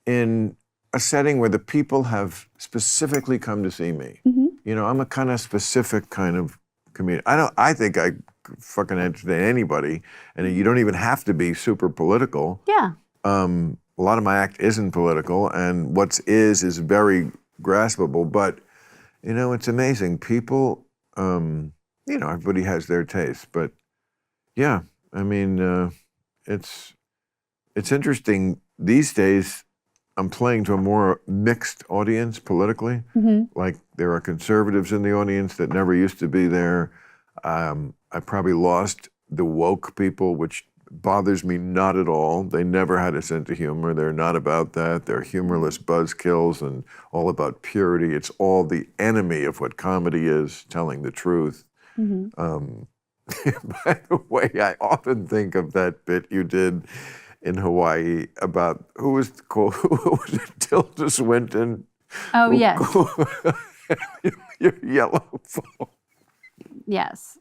in a setting where the people have specifically come to see me. Mm-hmm. I'm a kind of specific kind of comedian. I think I fucking entertain anybody, and you don't even have to be super political. Yeah. A lot of my act isn't political, and what's is very graspable, but it's amazing. People, everybody has their taste, but yeah, I mean, it's interesting. These days, I'm playing to a more mixed audience politically. Mm-hmm. Like there are conservatives in the audience that never used to be there. I probably lost the woke people, which bothers me not at all. They never had a sense of humor. They're not about that. They're humorless buzzkills and all about purity. It's all the enemy of what comedy is, telling the truth. Mm-hmm. By the way, I often think of that bit you did in Hawaii about who was it, Tilda Swinton? Oh, yes. Your yellow phone. Yes.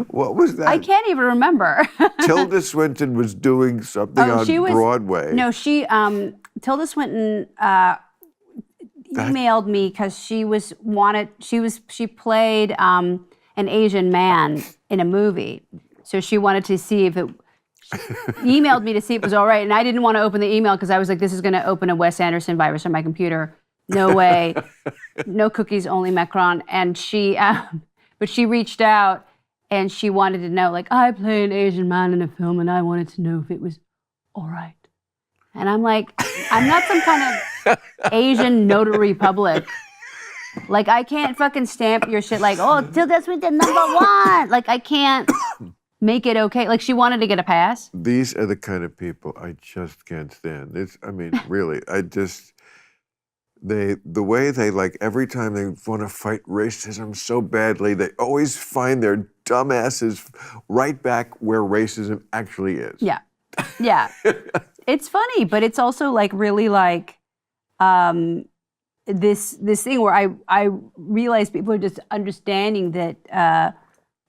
What was that? I can't even remember. Tilda Swinton was doing something on Broadway. No, Tilda Swinton emailed me because she played an Asian man in a movie. So she wanted to see if it, she emailed me to see if it was all right. And I didn't want to open the email because I was like, this is going to open a Wes Anderson virus on my computer. No way. No cookies, only Macron. And but she reached out and she wanted to know, like, I play an Asian man in a film and I wanted to know if it was all right. And I'm like, I'm not some kind of Asian notary public. Like, I can't fucking stamp your shit like, oh, Tilda Swinton #1. Like, I can't make it okay. Like she wanted to get a pass. These are the kind of people I just can't stand. Really, the way they like every time they want to fight racism so badly, they always find their dumbasses right back where racism actually is. Yeah. Yeah. It's funny, but it's also like really like this thing where I realize people are just understanding that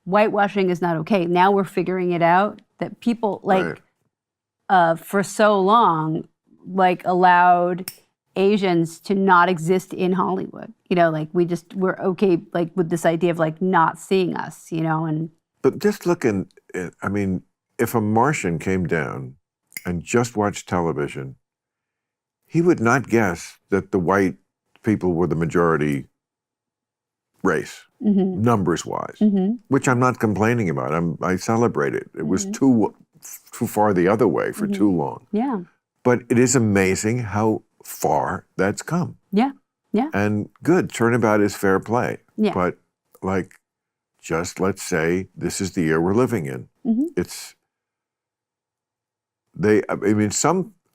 whitewashing is not okay. Now we're figuring it out that people like for so long like allowed Asians to not exist in Hollywood. You know, like we're okay like with this idea of like not seeing us, you know, and but just looking at, if a Martian came down and just watched television, he would not guess that the white people were the majority race, numbers-wise, which I'm not complaining about. I celebrate it. It was too far the other way for too long. Yeah. But it is amazing how far that's come. Yeah. Yeah. And good, turnabout is fair play. Yeah. But like, just let's say this is the year we're living in.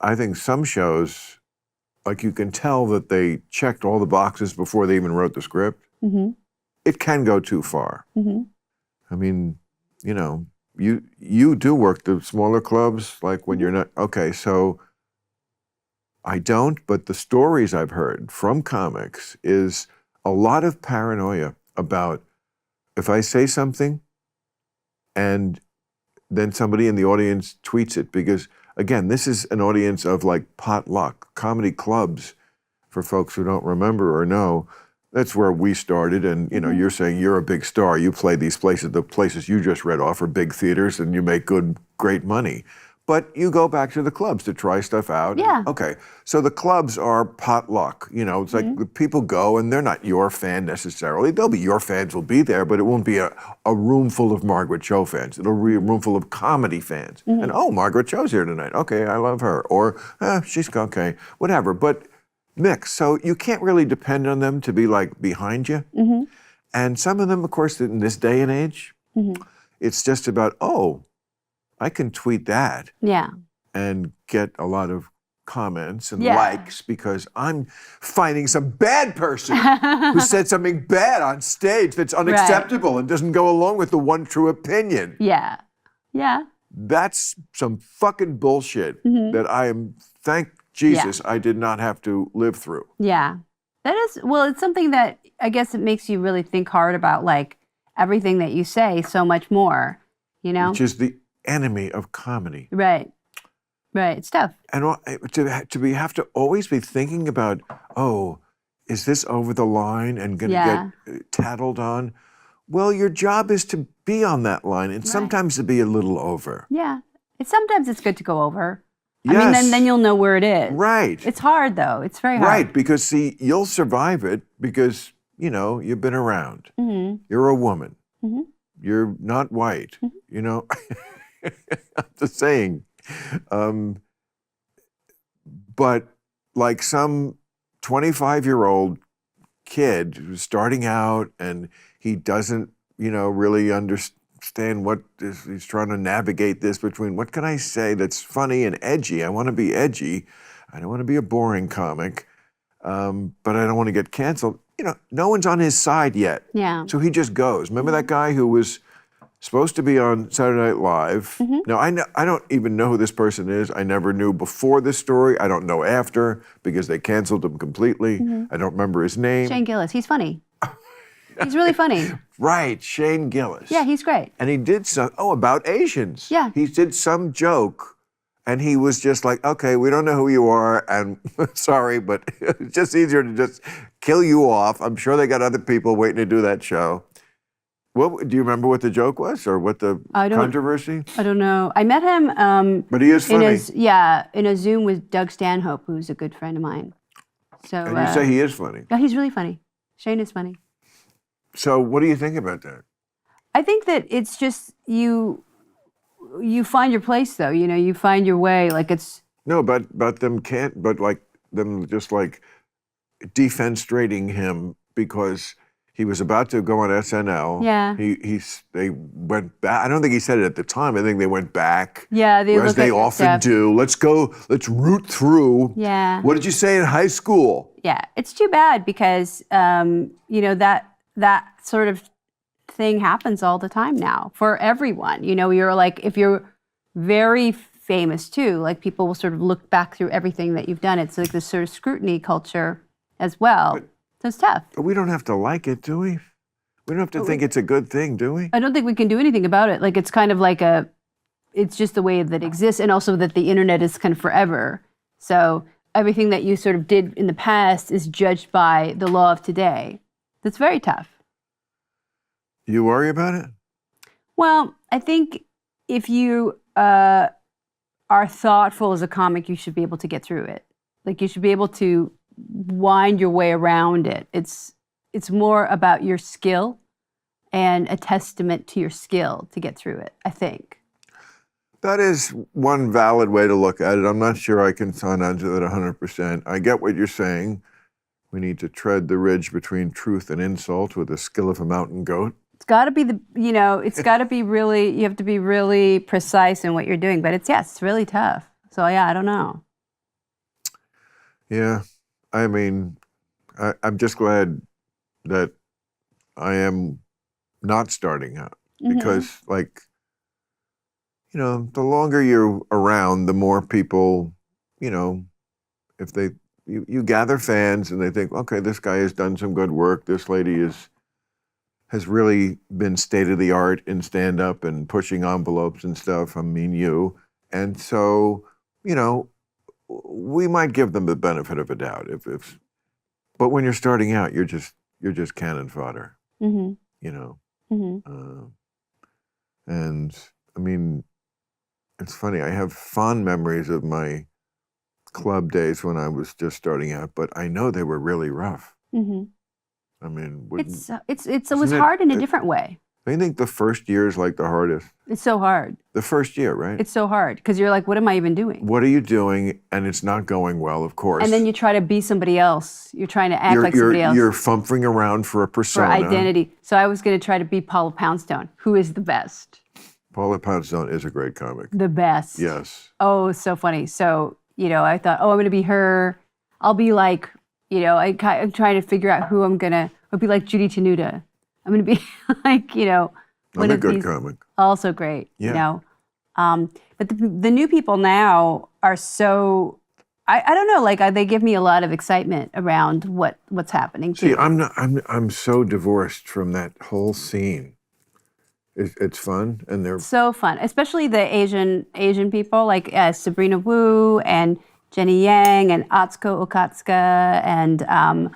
I think some shows, like you can tell that they checked all the boxes before they even wrote the script. It can go too far. I mean, you know, you do work the smaller clubs, like when you're not, okay, so I don't, but the stories I've heard from comics is a lot of paranoia about if I say something and then somebody in the audience tweets it, because again, this is an audience of like potluck, comedy clubs, for folks who don't remember or know. That's where we started, and you know, you're saying you're a big star. You play these places, the places you just read off are big theaters, and you make great money. But you go back to the clubs to try stuff out. Yeah. Okay, so the clubs are potluck. You know, it's like the people go, and they're not your fan necessarily. They'll be your fans, will be there, but it won't be a room full of Margaret Cho fans. It'll be a room full of comedy fans. And oh, Margaret Cho's here tonight. Okay, I love her. Or she's okay, whatever. But mix. So you can't really depend on them to be like behind you. And some of them, of course, in this day and age, it's just about, oh, I can tweet that and get a lot of comments and likes because I'm finding some bad person who said something bad on stage that's unacceptable and doesn't go along with the one true opinion. Yeah. Yeah. That's some fucking bullshit that I am, thank Jesus, I did not have to live through. Yeah. That is, well, it's something that I guess it makes you really think hard about like everything that you say so much more, you know? Which is the enemy of comedy. Right. Right. It's tough. And have to always be thinking about, oh, is this over the line and going to get tattled on? Well, your job is to be on that line and sometimes to be a little over. Yeah. Sometimes it's good to go over. Yes. I mean, then you'll know where it is. Right. It's hard, though. It's very hard. Right, because, see, you'll survive it because, you know, you've been around. You're a woman. You're not white, you know. I'm just saying. But like some 25-year-old kid who's starting out and he doesn't, you know, really understand he's trying to navigate this between what can I say that's funny and edgy. I want to be edgy. I don't want to be a boring comic, but I don't want to get canceled. You know, no one's on his side yet. Yeah. So he just goes. Remember that guy who was supposed to be on Saturday Night Live? Now, I don't even know who this person is. I never knew before this story. I don't know after because they canceled him completely. I don't remember his name. Shane Gillis. He's funny. He's really funny. Right, Shane Gillis. Yeah, he's great. And he did about Asians. Yeah. He did some joke, and he was just like, okay, we don't know who you are, and sorry, but it's just easier to just kill you off. I'm sure they got other people waiting to do that show. Do you remember what the joke was, or what the controversy? I don't know. I met him. But he is funny. In a Zoom with Doug Stanhope, who's a good friend of mine. So. And you say he is funny. Yeah, he's really funny. Shane is funny. So what do you think about that? I think that it's just you find your place, though. You know, you find your way. Like it's no, but them like them just like defenestrating him because He was about to go on SNL. Yeah. They went back. I don't think he said it at the time. I think they went back. Yeah, as they often do. Let's root through. Yeah. What did you say in high school? Yeah, it's too bad because you know that sort of thing happens all the time now for everyone. You know, you're like, if you're very famous too, like people will sort of look back through everything that you've done. It's like this sort of scrutiny culture as well. So it's tough. But we don't have to like it, do we? We don't have to think it's a good thing, do we? I don't think we can do anything about it. Like, it's kind of like it's just the way that it exists, and also that the internet is kind of forever. So everything that you sort of did in the past is judged by the law of today. That's very tough. You worry about it? Well, I think if you are thoughtful as a comic, you should be able to get through it. Like, you should be able to wind your way around it. It's more about your skill and a testament to your skill to get through it, I think. That is one valid way to look at it. I'm not sure I can sign on to that 100%. I get what you're saying. We need to tread the ridge between truth and insult with the skill of a mountain goat. It's got to be it's got to be really, you have to be really precise in what you're doing. But it's really tough. So yeah, I don't know. Yeah, I mean, I'm just glad that I am not starting out because, like, you know, the longer you're around, the more people, you know, if you gather fans and they think, okay, this guy has done some good work. This lady has really been state of the art in stand-up and pushing envelopes and stuff. I mean, you. And so, you know, we might give them the benefit of a doubt. But when you're starting out, you're just cannon fodder, you know. And I mean, it's funny. I have fond memories of my club days when I was just starting out, but I know they were really rough. I mean, it was hard in a different way. I think the first year is like the hardest. It's so hard. The first year, right? It's so hard because you're like, what am I even doing? What are you doing? And it's not going well, of course. And then you try to be somebody else. You're trying to act like somebody else. You're fumphing around for a persona. For identity. So I was going to try to be Paula Poundstone, who is the best. Paula Poundstone is a great comic. The best. Yes. Oh, so funny. So, you know, I thought, I'm going to be her. I'll be like, you know, I'm trying to figure out who I'll be like Judy Tenuta. I'm going to be like, you know, I'm a good comic. Also great, you know. But the new people now are so, I don't know, like they give me a lot of excitement around what's happening too. See, I'm so divorced from that whole scene. It's fun, and they're so fun, especially the Asian people like Sabrina Wu and Jenny Yang and Atsuko Okatsuka, and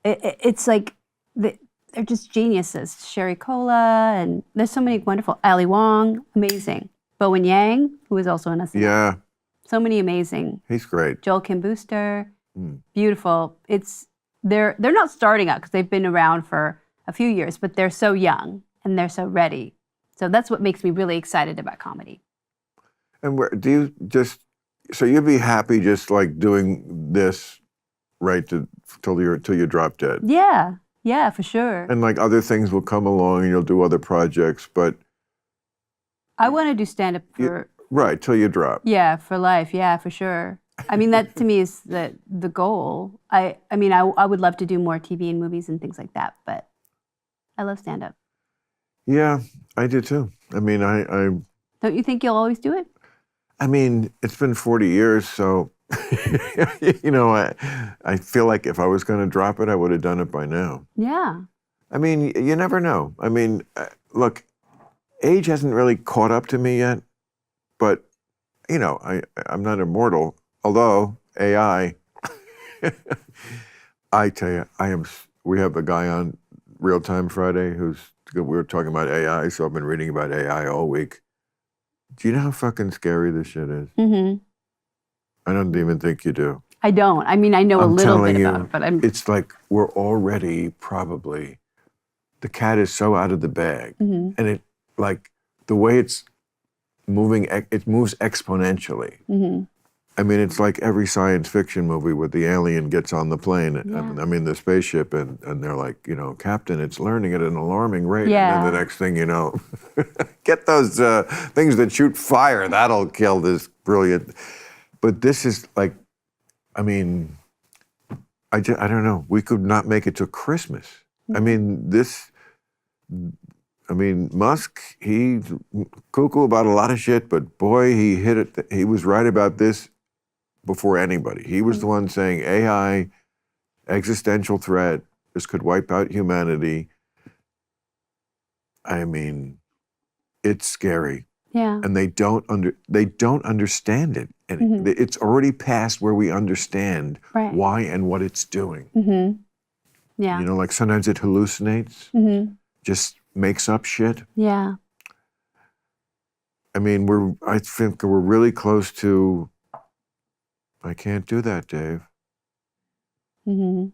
it's like they're just geniuses. Sherry Cola, and there's so many wonderful. Ali Wong, amazing. Bowen Yang, who is also in SNL. Yeah. So many amazing. He's great. Joel Kim Booster, beautiful. They're not starting out because they've been around for a few years, but they're so young and they're so ready. So that's what makes me really excited about comedy. And so you'd be happy just like doing this right till you drop dead? Yeah, for sure. And like other things will come along and you'll do other projects, but I want to do stand-up for... Right, till you drop. Yeah, for life. Yeah, for sure. I mean, that to me is the goal. I mean, I would love to do more TV and movies and things like that, but I love stand-up. Yeah, I do too. I mean, I Don't you think you'll always do it? I mean, it's been 40 years, so, you know, I feel like if I was going to drop it, I would have done it by now. Yeah. I mean, you never know. I mean, look, age hasn't really caught up to me yet, but, you know, I'm not immortal, although AI, I tell you, we have a guy on Real Time Friday we were talking about AI, so I've been reading about AI all week. Do you know how fucking scary this shit is? I don't even think you do. I don't. I mean, I know a little bit about it, but it's like we're already probably, the cat is so out of the bag. And it, like, the way it's moving, it moves exponentially. I mean, it's like every science fiction movie where the alien gets on the plane, and, I mean, the spaceship, and they're like, you know, Captain, it's learning at an alarming rate. Yeah. And then the next thing you know, get those things that shoot fire, that'll kill this brilliant. But this is like, I mean, I don't know. We could not make it to Christmas. I mean, Musk, he's cuckoo about a lot of shit, but boy, he hit it. He was right about this before anybody. He was the one saying AI, existential threat, this could wipe out humanity. I mean, it's scary. Yeah. And they don't understand it. And it's already past where we understand why and what it's doing. Yeah. You know, like sometimes it hallucinates, just makes up shit. Yeah. I mean, I think we're really close to, I can't do that, Dave. And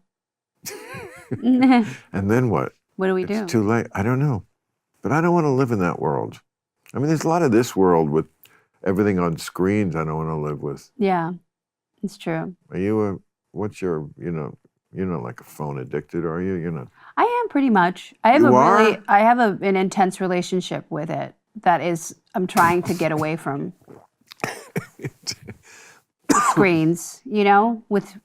then what? What do we do? It's too late. I don't know. But I don't want to live in that world. I mean, there's a lot of this world with everything on screens I don't want to live with. Yeah, it's true. Are you you're not like a phone addicted, are you? You're not. I am pretty much. I have an intense relationship with it that is, I'm trying to get away from screens, you know, with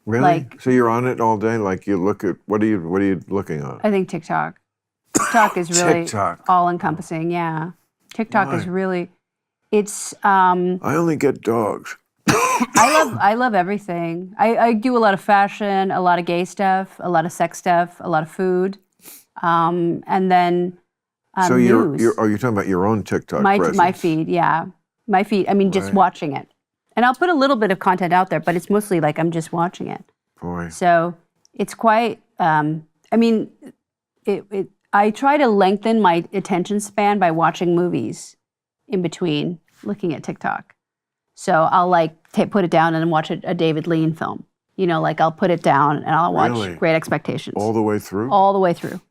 Really? like. So you're on it all day? Like you look at, what are you looking on? I think TikTok. TikTok is really TikTok. all encompassing, yeah. TikTok is really, it's. I only get dogs. I love everything. I do a lot of fashion, a lot of gay stuff, a lot of sex stuff, a lot of food, and then so news. are you talking about your own TikTok presence? My feed, yeah, my feed. I mean, just watching it, and I'll put a little bit of content out there, but it's mostly like I'm just watching it. Boy. So it's quite. I mean, I try to lengthen my attention span by watching movies in between looking at TikTok. So I'll like put it down and then watch a David Lean film. You know, like I'll put it down and I'll watch Great Expectations. All the way through? All the way througrough.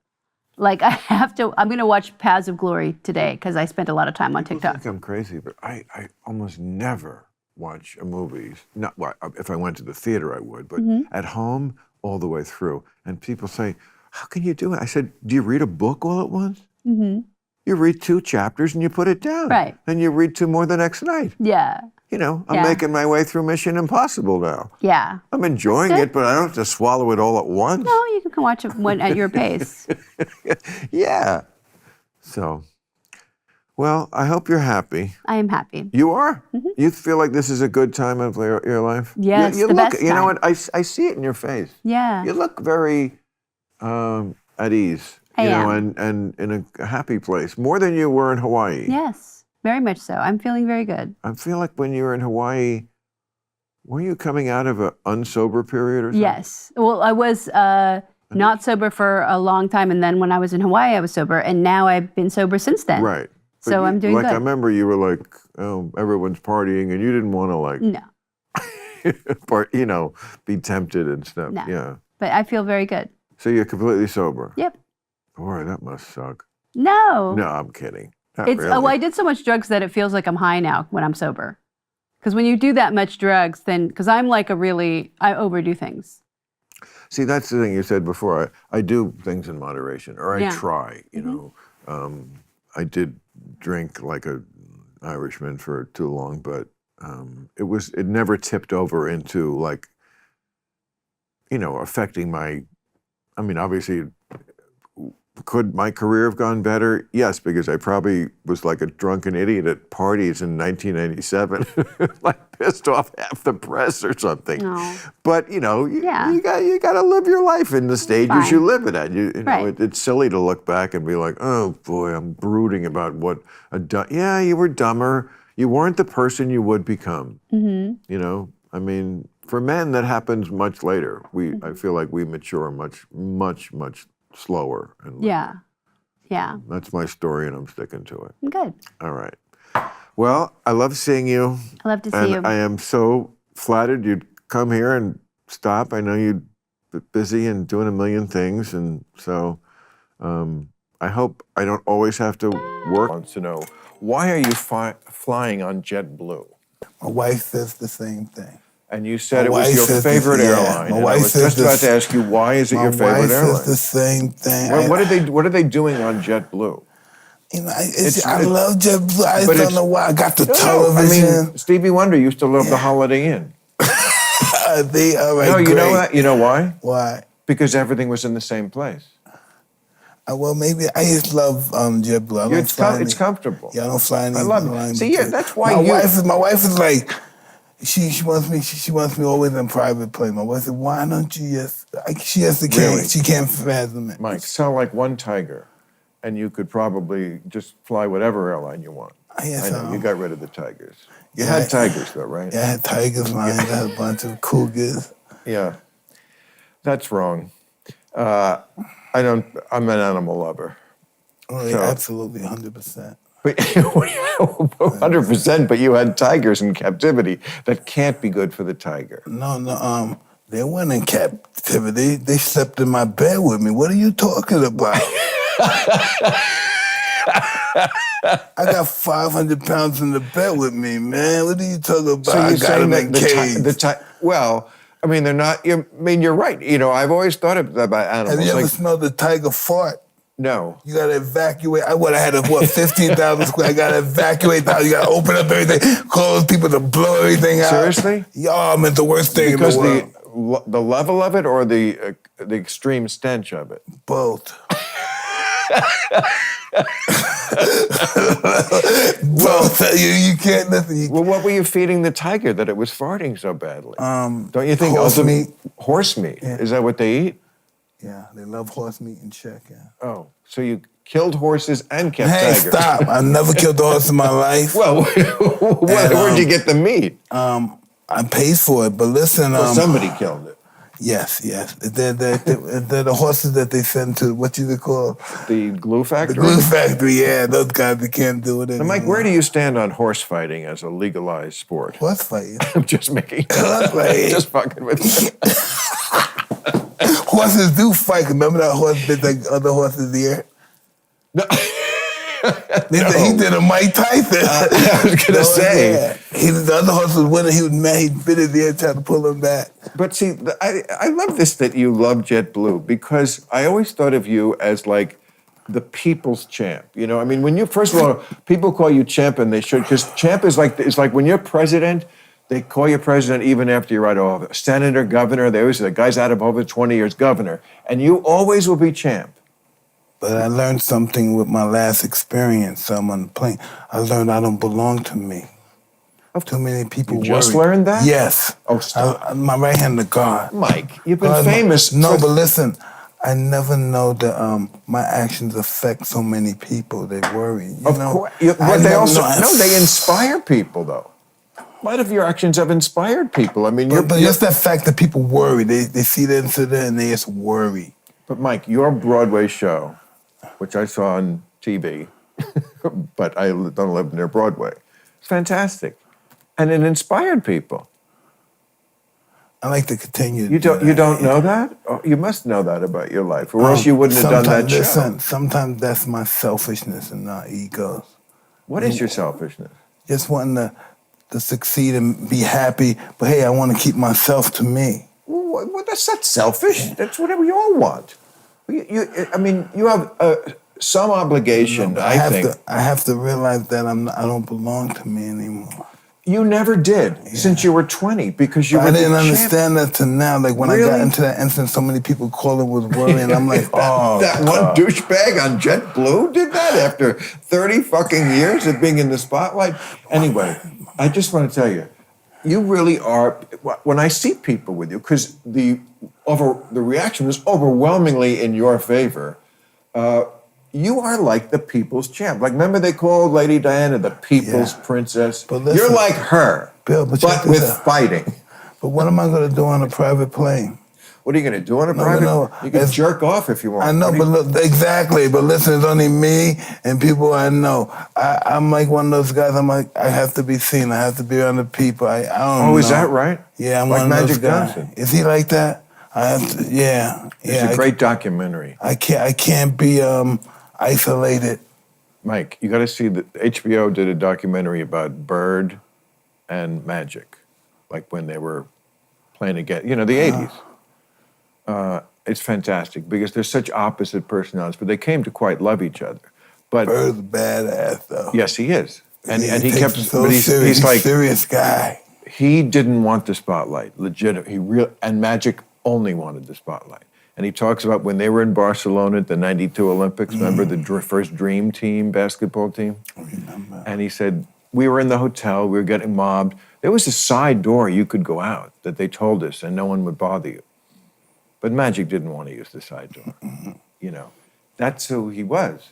Like I'm going to watch Paths of Glory today because I spent a lot of time on TikTok. I think I'm crazy, but I almost never watch a movie. If I went to the theater, I would, but at home, all the way through. And people say, how can you do it? I said, do you read a book all at once? You read 2 chapters and you put it down. Right. And you read 2 more the next night. Yeah. You know, I'm making my way through Mission Impossible now. Yeah. I'm enjoying it, but I don't have to swallow it all at once. No, you can watch it at your pace. Yeah. So, well, I hope you're happy. I am happy. You are? You feel like this is a good time of your life? Yes, you the look, best You know time. what? I see it in your face. Yeah. You look very at ease. I am. And in a happy place, more than you were in Hawaii. Yes, very much so. I'm feeling very good. I feel like when you were in Hawaii, were you coming out of an unsober period or something? Yes. Well, I was not sober for a long time, and then when I was in Hawaii, I was sober, and now I've been sober since then. Right. But So I'm doing like, good. I remember you were like, oh, everyone's partying, and you didn't want to like, No, be tempted and stuff. No. Yeah. but I feel very good. So you're completely sober. Yep. Boy, that must suck. No. No, I'm kidding. Not It's really. I did so much drugs that it feels like I'm high now when I'm sober. Because when you do that much drugs, then because I'm like I overdo things. See, that's the thing you said before. I do things in moderation, or I try. You know, I did drink like an Irishman for too long, but it never tipped over into like, affecting my. I mean, obviously, could my career have gone better? Yes, because I probably was like a drunken idiot at parties in 1997, like pissed off half the press or something. Oh. But you got to live your life in the stages you live it at. It's silly to look back and be like, oh boy, I'm brooding about what you were dumber. You weren't the person you would become. I mean, for men that happens much later. I feel like we mature much, much, much slower. And Yeah. That's my story, and I'm sticking to it. Good. All right. Well, I love seeing you. I love to see you. I am so flattered you'd come here and stop. I know you're busy and doing a million things, and so I hope I don't always have to work. Wants to know, why are you flying on JetBlue? My wife says the same thing. And you said it was your favorite airline. My wife I was just about to ask you, why is it your favorite airline? My wife says the same thing. What are they doing on JetBlue? You know, I love JetBlue. I just don't know why. I got the television. I mean, Stevie Wonder used to love the Holiday Inn. They are No, you know that? You know why? Why? Because everything was in the same place. Well, maybe I just love JetBlue. It's comfortable. Yeah, I don't fly any. I love it. See, yeah, that's why my wife is like, she wants me always in private plane. My wife said, why don't you just? She has to really? She can't fathom it. Mike, sound like one tiger, and you could probably just fly whatever airline you want. I know you got rid of the tigers. You had tigers though, right? Yeah, I had tigers. I had a bunch of cougars. Yeah, that's wrong. I'm an animal lover. Oh, yeah, absolutely, 100%. But 100%, but you had tigers in captivity. That can't be good for the tiger. No, they weren't in captivity. They slept in my bed with me. What are you talking about? I got 500 pounds in the bed with me, man. What are you talking about? So I got them in cage. Well, I mean, they're not. I mean, you're right. You know, I've always thought about animals. Have you ever smelled a tiger fart? No. You gotta evacuate. I would have had 15,000 square. I gotta evacuate the house. You gotta open up everything, call people to blow everything out. Seriously? Y'all meant the worst thing because in the world. The level of it or the extreme stench of it? Both. Both. You can't listen. Well, what were you feeding the tiger that it was farting so badly? Don't you think horse meat? Horse meat. Yeah. Is that what they eat? Yeah, they love horse meat and chicken. Oh, so you killed horses and kept tigers. Hey, stop. I never killed a horse in my life. Well, where'd you get the meat? I paid for it, but listen. Well, somebody killed it. Yes. They're the horses that they send to, what you call? The glue factory? The glue factory, yeah. Those guys, they can't do it anymore. Now, Mike, where do you stand on horse fighting as a legalized sport? Horse fighting? I'm just making horse fighting. Just fucking with you. Horses do fight. Remember that horse bit the other horse's ear? No. He did a Mike Tyson. I was going to say. The other horse was winning. He was mad. He bit his ear, tried to pull him back. But see, I love this that you love JetBlue because I always thought of you as like the people's champ. You know, I mean, when you, first of all, people call you champ and they should, because champ is like, it's like when you're president, they call you president even after you're out of office. Senator, governor, they always say, the guy's out of over 20 years, governor. And you always will be champ. But I learned something with my last experience on the plane. I learned I don't belong to me. Too many people worry. You just learned that? Yes. Oh, stop. My right hand to God. Mike, you've been famous. No, but listen, I never know that my actions affect so many people. They worry. Of course. But they inspire people, though. A lot of your actions have inspired people. I mean, but just that fact that people worry. They see the incident and they just worry. But Mike, your Broadway show, which I saw on TV, but I don't live near Broadway, it's fantastic. And it inspired people. I like to continue. You don't know that? Oh, you must know that about your life, or else you wouldn't have done that show. Sometimes that's my selfishness and not egos. What is your selfishness? Just wanting to succeed and be happy, but hey, I want to keep myself to me. Well, that's not selfish. That's what we all want. I mean, you have some obligation, I think. I have to realize that I don't belong to me anymore. You never did since you were 20 because you were I didn't understand that till now. Like when I got into that incident, so many people calling was worrying. I'm like, oh. That one douchebag on JetBlue did that after 30 fucking years of being in the spotlight. Anyway, I just want to tell you, you really are. When I see people with you, because the reaction was overwhelmingly in your favor. You are like the people's champ. Like, remember they called Lady Diana the people's princess? But listen, you're like her, Bill, but with fighting. But what am I going to do on a private plane? What are you going to do on a private plane? You can jerk off if you want. I know, but look, exactly. But listen, it's only me and people I know. I'm like one of those guys. I'm like, I have to be seen. I have to be around the people. I don't know. Oh, is that right? Yeah, I'm like one of Magic those guys. Johnson. Is he like that? I have to, yeah. It's a great documentary. I can't be isolated. Mike, you got to see that HBO did a documentary about Bird and Magic, like when they were playing again, you know, the 80s. It's fantastic because they're such opposite personalities, but they came to quite love each other. But Bird's badass, though. yes, he is. And he takes kept, it so but serious. he's like, serious guy. he didn't want the spotlight, legit. And Magic only wanted the spotlight. And he talks about when they were in Barcelona at the 92 Olympics, remember the first Dream Team basketball team? I remember. And he said, we were in the hotel, we were getting mobbed. There was a side door you could go out that they told us and no one would bother you. But Magic didn't want to use the side door. You know, that's who he was.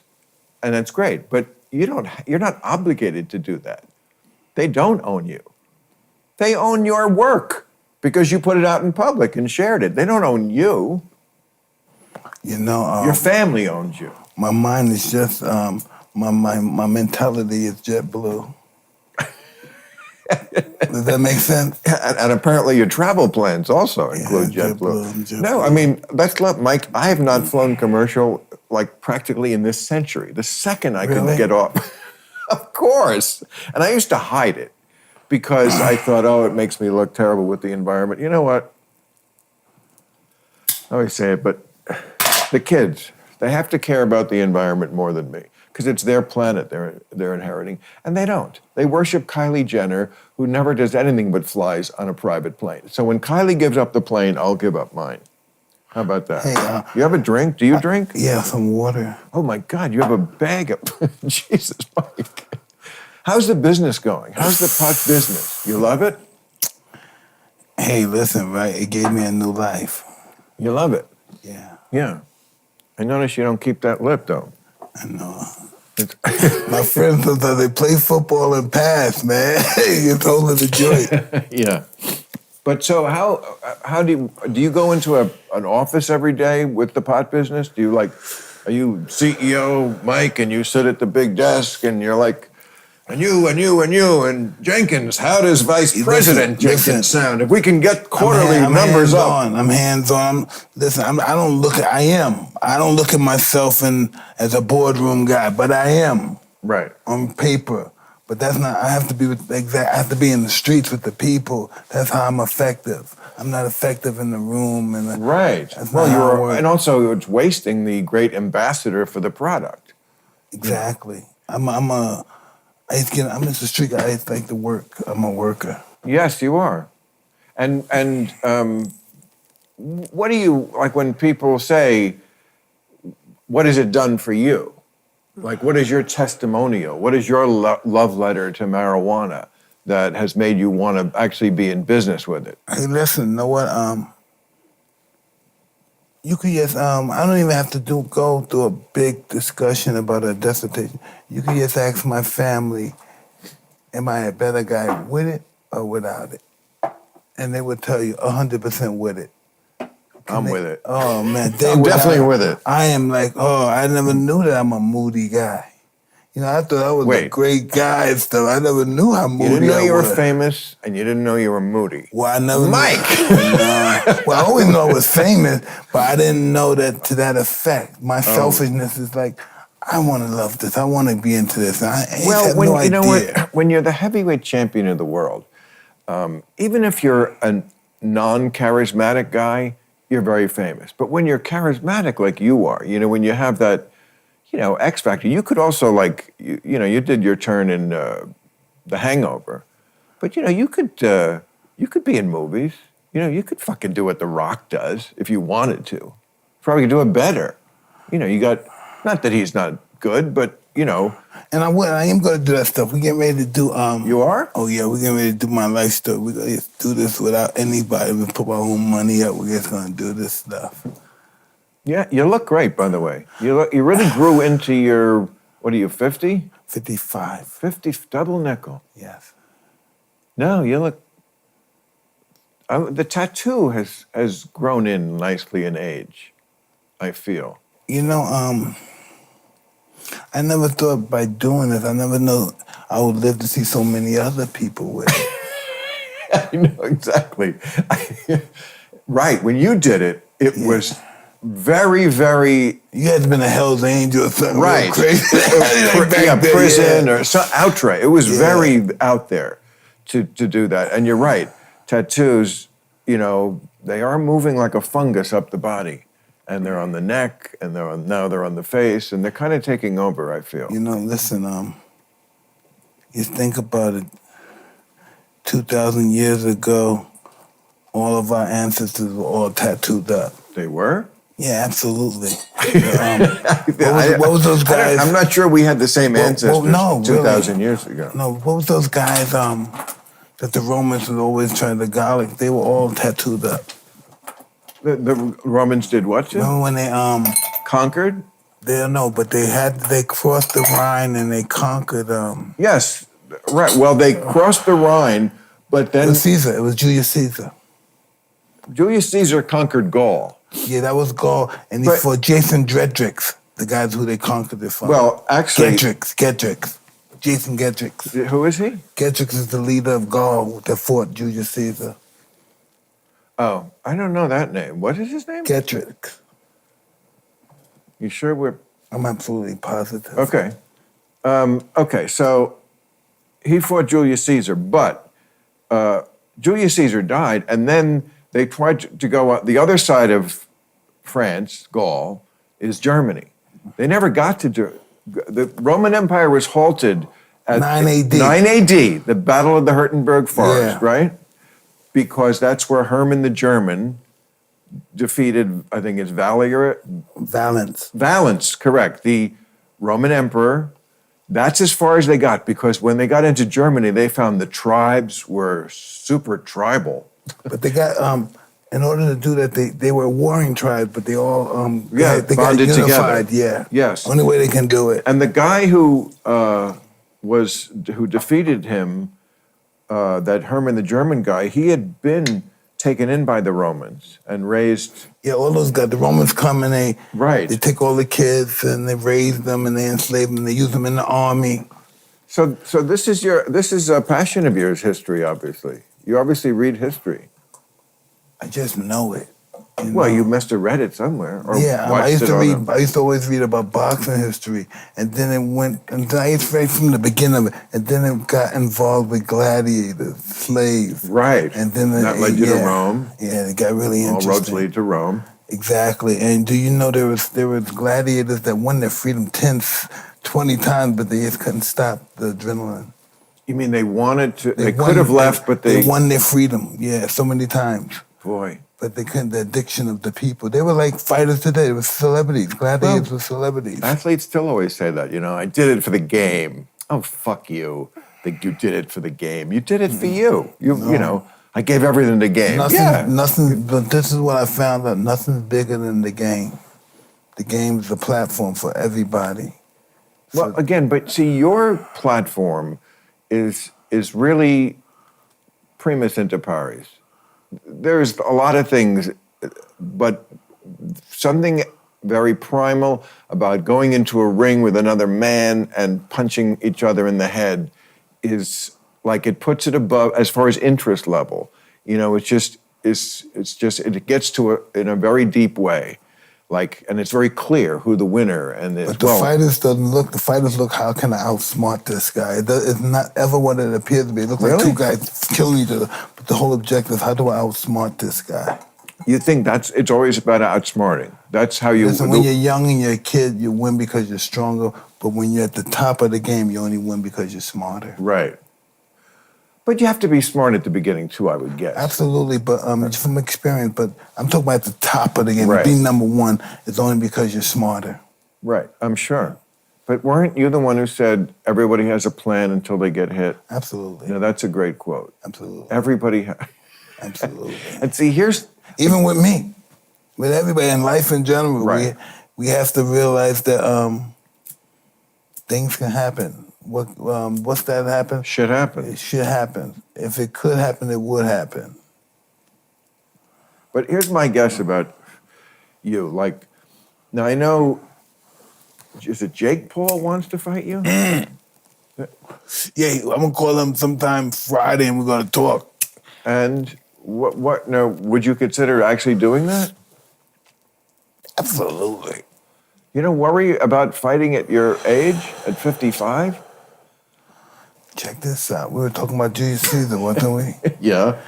And that's great. But you're not obligated to do that. They don't own you. They own your work because you put it out in public and shared it. They don't own you. You know, Your family owns you. my mind is just, my mentality is JetBlue. Does that make sense? And apparently your travel plans also include JetBlue. No, I mean, let's let Mike, I have not flown commercial like practically in this century. The second I could get off, of course. And I used to hide it because I thought, oh, it makes me look terrible with the environment. You know what? I always say it, but the kids, they have to care about the environment more than me because it's their planet they're inheriting, and they don't. They worship Kylie Jenner, who never does anything but flies on a private plane. So when Kylie gives up the plane, I'll give up mine. How about that? Hey, you have a drink? Do you drink? Yeah, some water. Oh my God, you have a bag of, Jesus, Mike. How's the business going? How's the pot business? You love it? Hey, listen, right? It gave me a new life. You love it? Yeah. Yeah. I notice you don't keep that lip, though. I know. My friends sometimes they play football and pass, man. It's holding the joint. Yeah. But so how do you go into an office every day with the pot business? Do you are you CEO Mike and you sit at the big desk and you're like, and you, and Jenkins, how does Vice President Jenkins sound? If we can get quarterly numbers up. I'm hands-on. I don't look at myself as a boardroom guy, but I am. Right. On paper. But that's not, I have to be in the streets with the people. That's how I'm effective. I'm not effective in the room. Right. Well, and also it's wasting the great ambassador for the product. Exactly. I'm just a street guy. I like to work. I'm a worker. Yes, you are. And what do you, like when people say, what has it done for you? Like, what is your testimonial? What is your love letter to marijuana that has made you want to actually be in business with it? Hey, listen, you know what? You could just, I don't even have to go through a big discussion about a dissertation. You could just ask my family, am I a better guy with it or without it? And they would tell you 100% with it. I'm with it. Oh, man. I'm definitely with it. I am like, I never knew that I'm a moody guy. You know, I thought I was a great guy and stuff. I never knew how moody I was. You didn't know you were famous, and you didn't know you were moody. Well, I never Mike! Well, I always know I was famous, but I didn't know that to that effect. My selfishness is like, I want to love this. I want to be into this. I have no idea. You know what? When you're the heavyweight champion of the world, even if you're a non-charismatic guy, you're very famous. But when you're charismatic like you are, you know, when you have that, you know, X factor, you could also you did your turn in The Hangover, but you know, you could be in movies. You know, you could fucking do what The Rock does if you wanted to. Probably could do it better. You know, you got, not that he's not good, but you know. And I am going to do that stuff. We getting ready to do. You are? Oh yeah, we're getting ready to do my life story. We're going to do this without anybody. We put our own money up. We're just going to do this stuff. Yeah, you look great, by the way. You really grew into your, what are you, 50? 55. 50, double nickel. Yes. No, you look, the tattoo has grown in nicely in age, I feel. You know, I never thought by doing this, I never knew I would live to see so many other people with it. I know, exactly. Right, when you did it, it was very, very... You had been a Hell's Angel or something. Right. Crazy. Prison or some outright. It was very out there. to do that. And you're right, tattoos, you know, they are moving like a fungus up the body. And they're on the neck, and now they're on the face, and they're kind of taking over, I feel. You know, listen, you think about it, 2,000 years ago, all of our ancestors were all tattooed up. They were? Yeah, absolutely. What was those guys? I'm not sure we had the same ancestors 2,000 really. years ago. No, what was those guys that the Romans would always try to garlic? They were all tattooed up. The Romans did what to? Remember when they conquered? They crossed the Rhine and they conquered. Yes, right. Well, they crossed the Rhine, but then It was Caesar. It was Julius Caesar. Julius Caesar conquered Gaul. Yeah, that was Gaul, and he fought Jason Gedrix, the guys who they conquered it from. Well, actually, Gedrix, Jason Gedrix. Who is he? Gedrix is the leader of Gaul that fought Julius Caesar. Oh, I don't know that name. What is his name? Gedrix. You sure we're? I'm absolutely positive. Okay. Okay, so he fought Julius Caesar, but Julius Caesar died, and then they tried to go out the other side of France, Gaul, is Germany. They never got to the Roman Empire was halted at 9 AD. 9 AD, the Battle of the Hurttenberg Forest, Yeah. right? Because that's where Hermann the German defeated, I think it's Valens, correct, the Roman emperor. That's as far as they got, because when they got into Germany, they found the tribes were super tribal. But they got in order to do that, they were warring tribes, but they all they got bonded unified. together. Yeah. Yes. Only way they can do it. And the guy who defeated him, that Hermann the German guy, he had been taken in by the Romans and raised. Yeah, all those guys. The Romans come and they take all the kids and they raise them and they enslave them and they use them in the army. So this is a passion of yours, history. Obviously, you obviously read history. I just know it. Well, you must have read it somewhere. Or I used to read. I used to always read about boxing history, and then it went. And then I used to read from the beginning of it, and then it got involved with gladiators, slaves. Right. And then that led you to Rome. Yeah, it got really interesting. All roads lead to Rome. Exactly. And do you know there was gladiators that won their freedom 10, 20 times, but they just couldn't stop the adrenaline. You mean they wanted to? They could have left, but they won their freedom. Yeah, so many times. Boy. But they couldn't, the addiction of the people. They were like fighters today. They were celebrities. Gladiators were celebrities. Athletes still always say that, I did it for the game. Oh, fuck you. Think you did it for the game. You did it for you. You know, I gave everything to the game. Nothing, but this is what I found out. Nothing's bigger than the game. The game is the platform for everybody. Well, again, but see, your platform is really primus inter pares. There's a lot of things, but something very primal about going into a ring with another man and punching each other in the head is like it puts it above as far as interest level. It gets to it in a very deep way. And it's very clear who the winner and but the fighters the fighters look, how can I outsmart this guy? It's not ever what it appears to be. It looks like two guys killing each other, but the whole objective is how do I outsmart this guy? You think it's always about outsmarting. That's how you... Listen, when you're young and you're a kid, you win because you're stronger, but when you're at the top of the game, you only win because you're smarter. Right. But you have to be smart at the beginning too, I would guess. Absolutely, but from experience. But I'm talking about at the top of the game. Right. Being number one is only because you're smarter. Right, I'm sure. But weren't you the one who said everybody has a plan until they get hit? Absolutely. That's a great quote. Absolutely. Everybody. Absolutely. And see, even with me, with everybody in life in general, we have to realize that things can happen. What's that happen? Should happen. It should happen. If it could happen, it would happen. But here's my guess about you. Now I know, is it Jake Paul wants to fight you? Yeah, I'm gonna call him sometime Friday and we're gonna talk. And what? Now, would you consider actually doing that? Absolutely. Worry about fighting at your age, at 55? check this out. We were talking about Julius Caesar, wasn't we? Yeah.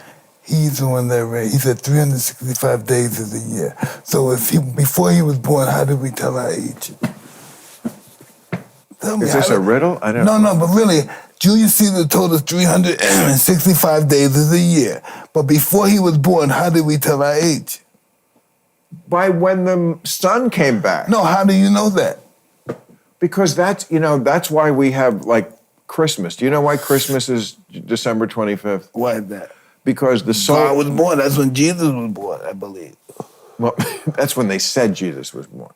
He's the one that read. He said 365 days is a year. So before he was born, how did we tell our age? Tell me, is this a riddle? I don't know. No, but really, Julius Caesar told us 365 days is a year. But before he was born, how did we tell our age? By when the sun came back. No, how do you know that? Because that's why we have like Christmas. Do you know why Christmas is December 25th? Why is that? Because the soul God was born. That's when Jesus was born, I believe. Well, that's when they said Jesus was born.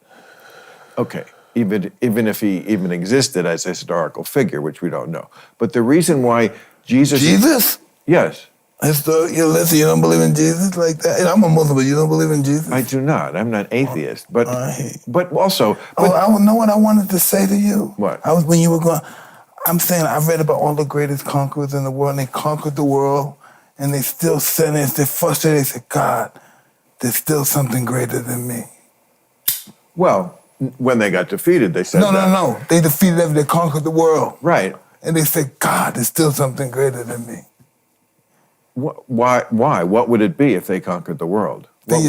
Okay. Even if he even existed as a historical figure, which we don't know. But the reason why Jesus... Jesus? Yes. You don't believe in Jesus like that? I'm a Muslim, but you don't believe in Jesus? I do not. I'm not atheist. But also... I know what I wanted to say to you. What? When you were going... I'm saying I read about all the greatest conquerors in the world, and they conquered the world, and they still said it. They're frustrated. They said, God, there's still something greater than me. Well... When they got defeated, they said No. They defeated everything. They conquered the world. Right. And they said, God, there's still something greater than me. Why? What would it be if they conquered the world? That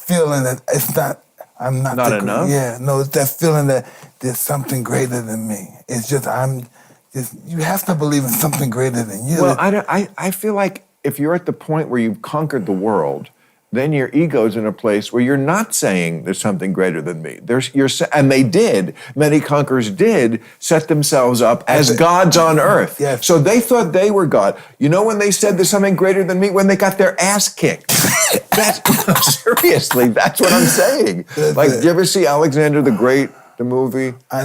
feeling that it's not, I'm not... Not enough? Yeah, no, it's that feeling that there's something greater than me. It's just, you have to believe in something greater than you. Well, I feel like if you're at the point where you've conquered the world, then your ego's in a place where you're not saying there's something greater than me. And they did, many conquerors did, set themselves up as gods on earth. Yes. So they thought they were God. You know when they said there's something greater than me? When they got their ass kicked. Seriously, that's what I'm saying. Like, did you ever see Alexander the Great, the movie? I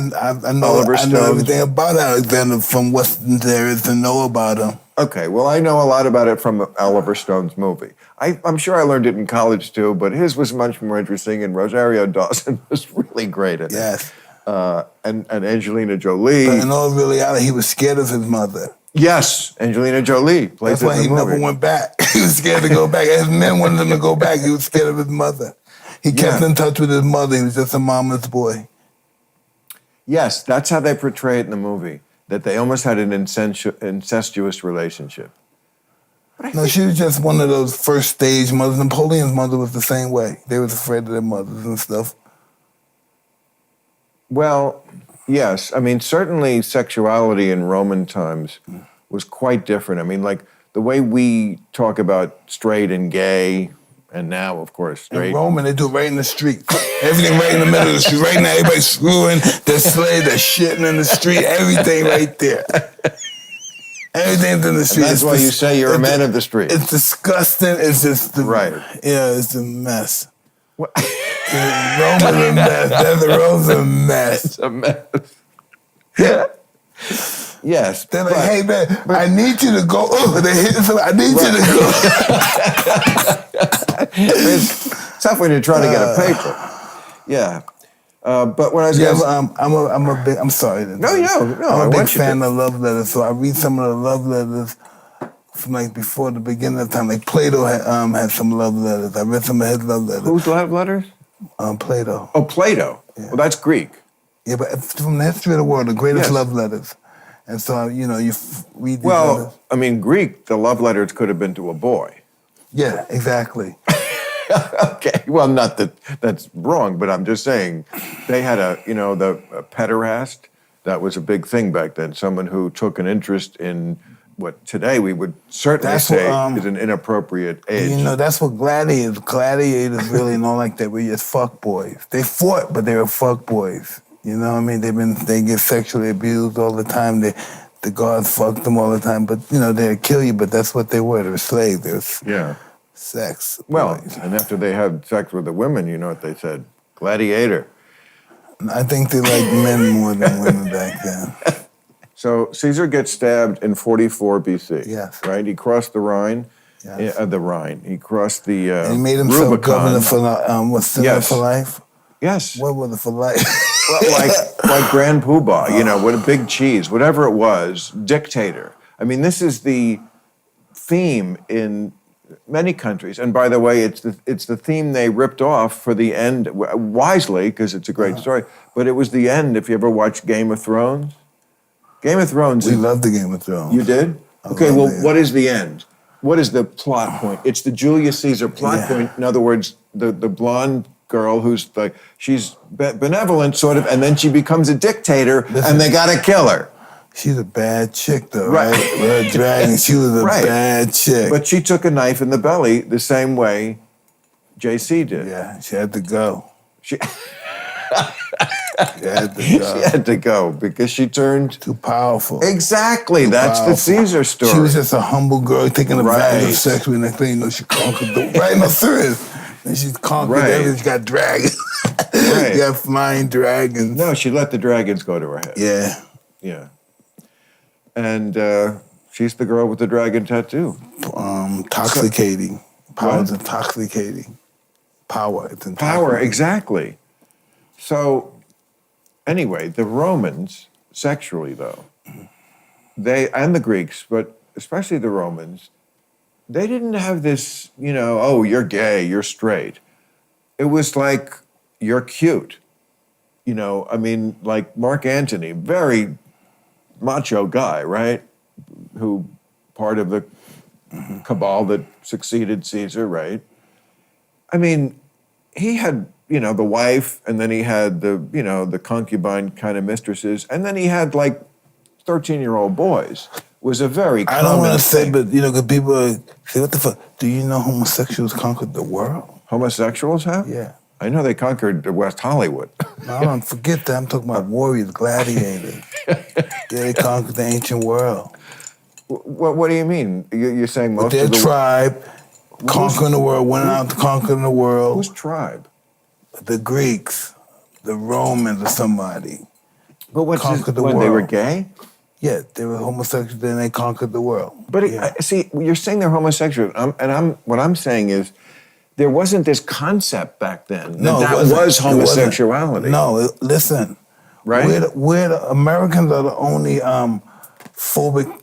know everything about Alexander from what there is to know about him. Okay, well, I know a lot about it from Oliver Stone's movie. I'm sure I learned it in college too, but his was much more interesting, and Rosario Dawson was really great at it. Yes. And Angelina Jolie. But in all reality, he was scared of his mother. Yes, Angelina Jolie plays That's why he never went back. He was scared to go back. His men wanted him to go back. He was scared of his mother. He kept in touch with his mother. He was just a mama's boy. Yes, that's how they portray it in the movie, that they almost had an incestuous relationship. No, she was just one of those first stage mothers. Napoleon's mother was the same way. They was afraid of their mothers and stuff. Well, yes. I mean, certainly sexuality in Roman times was quite different. I mean, like the way we talk about straight and gay, and now, of course, straight. In Roman, they do it right in the street. Everything right in the middle of the street. Right now, everybody's screwing, they're slaying, they're shitting in the street. Everything right there. Everything's in the street. And that's why you say you're a man of the street. It's disgusting. It's just right. Yeah, it's a mess. What? Rome's a mess. The Rome's a mess. It's a mess. Yeah. Yes. They're like, hey man, I need you to go. Oh, they hit something. I need you to go. It's tough when you're trying to get a paper. Yeah. But when I was I'm sorry. No. I'm a big fan of love letters, so I read some of the love letters from like before the beginning of time. Like Plato had some love letters. I read some of his love letters. Whose love letters? Plato. Oh, Plato. Yeah. Well, that's Greek. Yeah, but from the history of the world, the greatest love letters. And so, you read these letters. I mean, Greek, the love letters could have been to a boy. Yeah, exactly. Okay, well, not that that's wrong, but I'm just saying they had the pederast. That was a big thing back then. Someone who took an interest in what today we would certainly say is an inappropriate age. That's what gladiators really know like that. We're just fuck boys. They fought, but they were fuck boys. You know what I mean? They get sexually abused all the time. The guards fucked them all the time. But they'd kill you. But that's what they were. They were slaves. They were sex. Well, boys. And after they had sex with the women, you know what they said? Gladiator. I think they liked men more than women back then. So Caesar gets stabbed in 44 BC. Yes. Right? He crossed the Rhine. Yes. The Rhine. He crossed the and he made himself Rubicon. governor for senator for life. Yes. What was it for life? Well, like Grand Poobah, what a big cheese, whatever it was, dictator. I mean, this is the theme in many countries. And by the way, it's the theme they ripped off for the end, wisely, because it's a great story. But it was the end, if you ever watched Game of Thrones. Game of Thrones. We loved the Game of Thrones. You did? Okay, well, what is the end? What is the plot point? It's the Julius Caesar plot point. In other words, the blonde girl who's like, she's benevolent sort of, and then she becomes a dictator, and they gotta kill her. She's a bad chick though, right? With a dragon, she was a bad chick. But she took a knife in the belly the same way JC did. Yeah, she had to go. She had to go. She had to go because she turned too powerful. Exactly, that's the Caesar story. She was just a humble girl taking advantage of sex. When next thing you know, she conquered the right. No, serious. And she's conquered everything. She got dragons. She got flying dragons. No, she let the dragons go to her head. Yeah. Yeah. And she's the girl with the dragon tattoo. Intoxicating. Power is intoxicating. Power. It's intoxicating. Power, exactly. So, anyway, the Romans, sexually though, and the Greeks, but especially the Romans, they didn't have this, oh, you're gay, you're straight. It was like, you're cute. Like Mark Antony, very macho guy, right? Who part of the cabal that succeeded Caesar, right? He had, the wife, and then he had the concubine kind of mistresses, and then he had like 13-year-old boys. Was a very common I don't want to say, thing. but because people say, what the fuck? Do you know homosexuals conquered the world? Homosexuals have? Yeah. I know they conquered West Hollywood. No, don't forget that. I'm talking about warriors, gladiators. They conquered the ancient world. What do you mean? You're saying most With of their tribe, conquering the world, went out to conquer the world. Whose tribe? The Greeks, the Romans, or somebody. But conquered the when world. They were gay? Yeah, they were homosexual, then they conquered the world. But see, you're saying they're homosexual, what I'm saying is, there wasn't this concept back then that was homosexuality. No, listen. Right? We're the Americans are the only phobic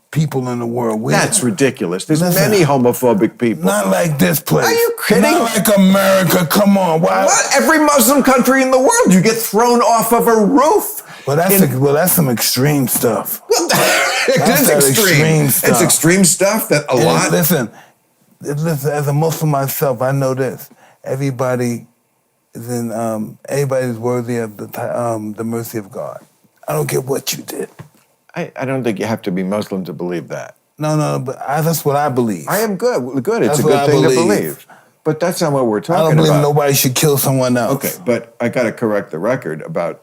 people in the world. That's ridiculous. There's many homophobic people. Not like this place. Are you kidding? Not like America. Come on. Why? What? Every Muslim country in the world, you get thrown off of a roof. Well, that's some extreme stuff. It is extreme. Stuff. It's extreme stuff that a lot. Listen, as a Muslim myself, I know this. Everybody is everybody's worthy of the mercy of God. I don't care what you did. I don't think you have to be Muslim to believe that. No, but that's what I believe. I am good. Good. It's a good thing to believe. But that's not what we're talking about. I don't believe nobody should kill someone else. Okay, but I got to correct the record about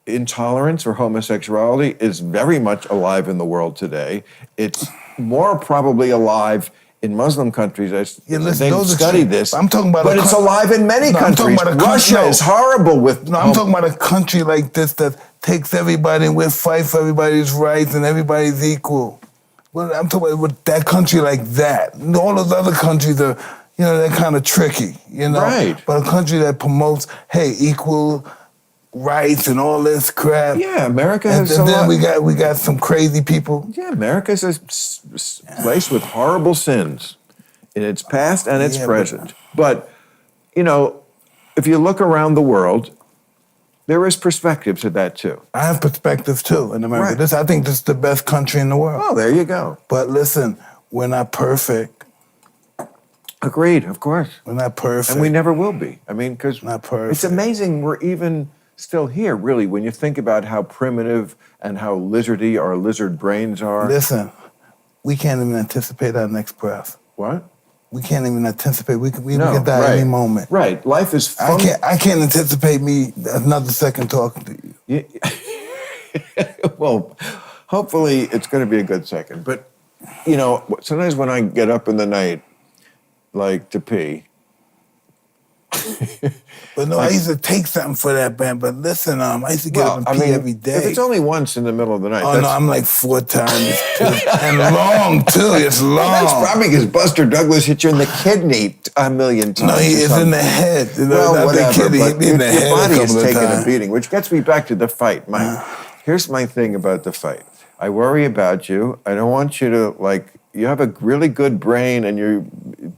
intolerance or homosexuality is very much alive in the world today. It's more probably alive in Muslim countries. They've studied this. I'm talking about, but it's alive in many countries. Russia is horrible with. No, I'm talking about a country like this that takes everybody and we fight for everybody's rights and everybody's equal. Well, I'm talking about with that country like that. All those other countries are, they're kind of tricky. Right. But a country that promotes, equal rights and all this crap. Yeah, America has. And then we got some crazy people. Yeah, America's a place with horrible sins in its past and its present. But if you look around the world, there is perspective to that too. I have perspective too in America. Right. I think this is the best country in the world. Oh, there you go. But listen, we're not perfect. Agreed, of course. We're not perfect. And we never will be. Because not perfect. It's amazing we're even still here, really, when you think about how primitive and how lizardy our lizard brains are. Listen, we can't even anticipate our next breath. What? We can't even anticipate. We can die any moment. Right. Life is fun. I can't anticipate me another second talking to you. Well, hopefully it's going to be a good second. But, sometimes when I get up in the night, to pee. But no, I used to take something for that, man. But listen, I used to get up and pee every day. If it's only once in the middle of the night. Oh, no, I'm like 4 times. And long, too. It's long. That's probably because Buster Douglas hit you in the kidney 1,000,000 times. No, it's in the head. Well, whatever, but your body is taking a beating, which gets me back to the fight. Here's my thing about the fight. I worry about you. I don't want you to, you have a really good brain and you're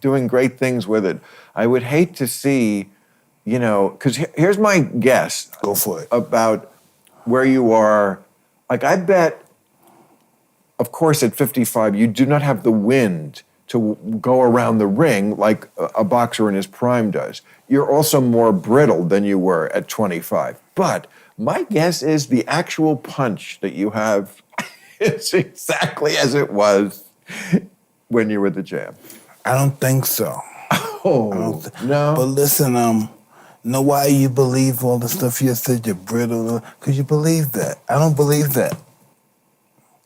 doing great things with it. I would hate to see, because here's my guess. Go for it. About where you are Like, I bet, of course, at 55, you do not have the wind to go around the ring like a boxer in his prime does. You're also more brittle than you were at 25. But my guess is the actual punch that you have is exactly as it was when you were the champ. I don't think so. Oh, no. But listen, know why you believe all the stuff you said, you're brittle? Because you believe that. I don't believe that.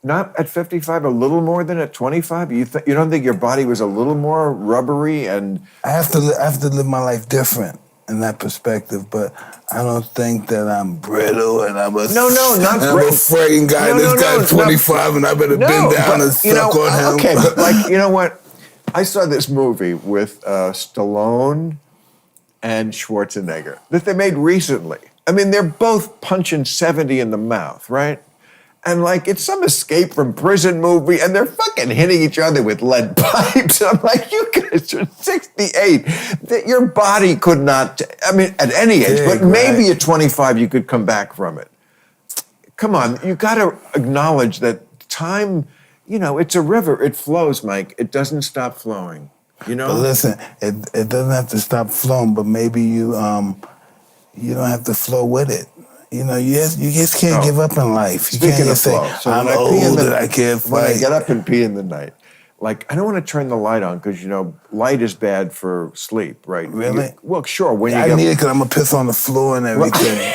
Not at 55, a little more than at 25? You don't think your body was a little more rubbery and... I have to live my life different in that perspective, but I don't think that I'm brittle and I'm a... No, not brittle. I'm a friggin' guy. No, this guy's 25 and I better bend down and suck on him. Okay, but like, you know what? I saw this movie with Stallone and Schwarzenegger that they made recently. I mean, they're both punching 70 in the mouth, right? And like, it's some escape from prison movie, and they're fucking hitting each other with lead pipes. I'm like, you guys are 68. That your body could not, I mean, at any age, but maybe at 25 you could come back from it. Come on, you got to acknowledge that time, you know, it's a river. It flows, Mike. It doesn't stop flowing, you know? But listen, it doesn't have to stop flowing, but maybe you don't have to flow with it. You know, you just can't give up in life. You Speaking can't of say, flow, so I'm when I pee in old the, and I can't fight. When I get up and pee in the night, like, I don't want to turn the light on because, you know, light is bad for sleep, right? Really? Well, sure. When I need it because I'm going to piss on the floor and everything.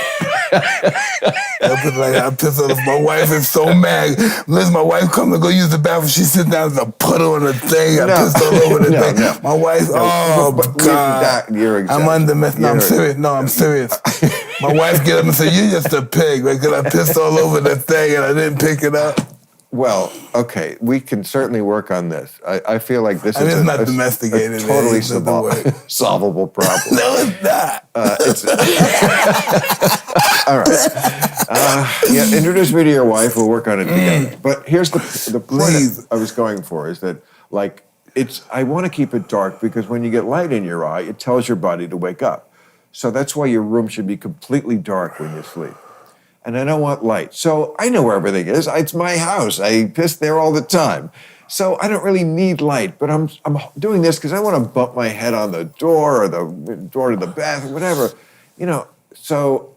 I piss on the My wife is so mad. Listen, my wife comes to go use the bathroom. She sits down and put her on the thing. I pissed all over the thing. No. My wife, oh, my God. You're exactly. I'm under mess. No, I'm serious. No, I'm serious. My wife get up and say, you're just a pig, right? Because I pissed all over the thing and I didn't pick it up. Well, okay, we can certainly work on this. I feel like this is not domesticated. A totally solvable problem. No, it's not. All right. Yeah, introduce me to your wife. We'll work on it together. But here's the point I was going for is that, like, I want to keep it dark because when you get light in your eye, it tells your body to wake up. So that's why your room should be completely dark when you sleep. And I don't want light. So I know where everything is. It's my house. I piss there all the time. So I don't really need light, but I'm doing this because I want to bump my head on the door or the door to the bathroom, whatever. You know, so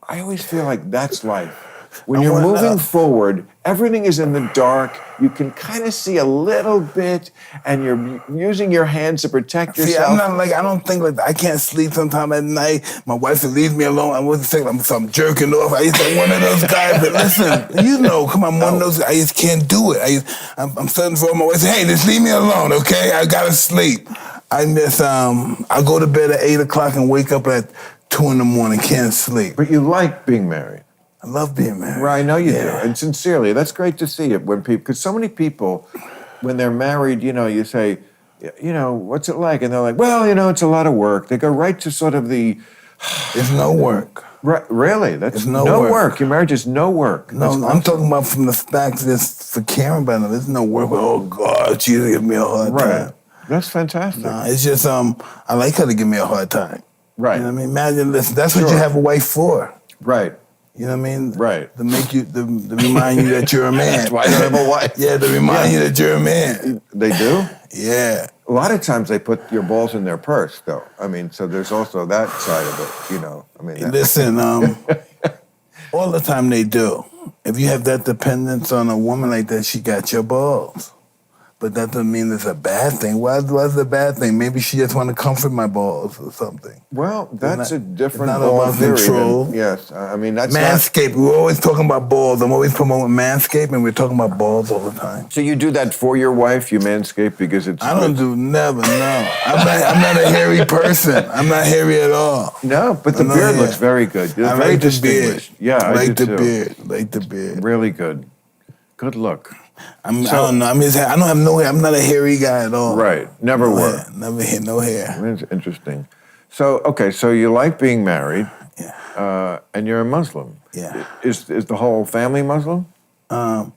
I always feel like that's life. When you're moving forward, everything is in the dark. You can kind of see a little bit, and you're using your hands to protect yourself. See, I don't think I can't sleep sometime at night. My wife would leave me alone. I wasn't saying I'm jerking off. I used to be one of those guys, but listen, you know, come on, one of those, I just can't do it. I'm suddenly for my wife, say, hey, just leave me alone, okay? I gotta sleep. I go to bed at 8 o'clock and wake up at 2 in the morning, can't sleep. But you like being married. I love being married. Right, I know you do. And sincerely, that's great to see it when people, because so many people, when they're married, you know, you say, you know, what's it like? And they're like, well, you know, it's a lot of work. They go right to sort of the... It's no work. Right, really? That's no work. Your marriage is no work. No, I'm talking about from the fact just for caring about them. There's no work. Oh, God, she's giving me a hard time. That's fantastic. No, it's just, I like her to give me a hard time. Right. You know what I mean? Imagine, listen, that's what you have a wife for. Right. You know what I mean? Right. To make you, to remind you that you're a man. That's why I don't have a wife. Yeah, to remind you that you're a man. They do? Yeah. A lot of times they put your balls in their purse, though. I mean, so there's also that side of it, you know. I mean, listen, all the time they do. If you have that dependence on a woman like that, she got your balls. But that doesn't mean it's a bad thing. Why's it a bad thing? Maybe she just want to comfort my balls or something. Well, that's a different ball theory. Control. Yes, I mean, that's Manscaped. We're always talking about balls. I'm always promoting Manscaped, and we're talking about balls all the time. So you do that for your wife? You Manscape because it's... I don't do never, no. I'm not a hairy person. I'm not hairy at all. No, but the beard looks very good. You're very distinguished. Yeah, I like do the too. beard. Like the beard. Really good. Good look. I don't know. I don't have no hair. I'm not a hairy guy at all. Right. Never were. Never had no hair. That's interesting. So, okay, so you like being married. Yeah. And you're a Muslim. Yeah. Is the whole family Muslim? Some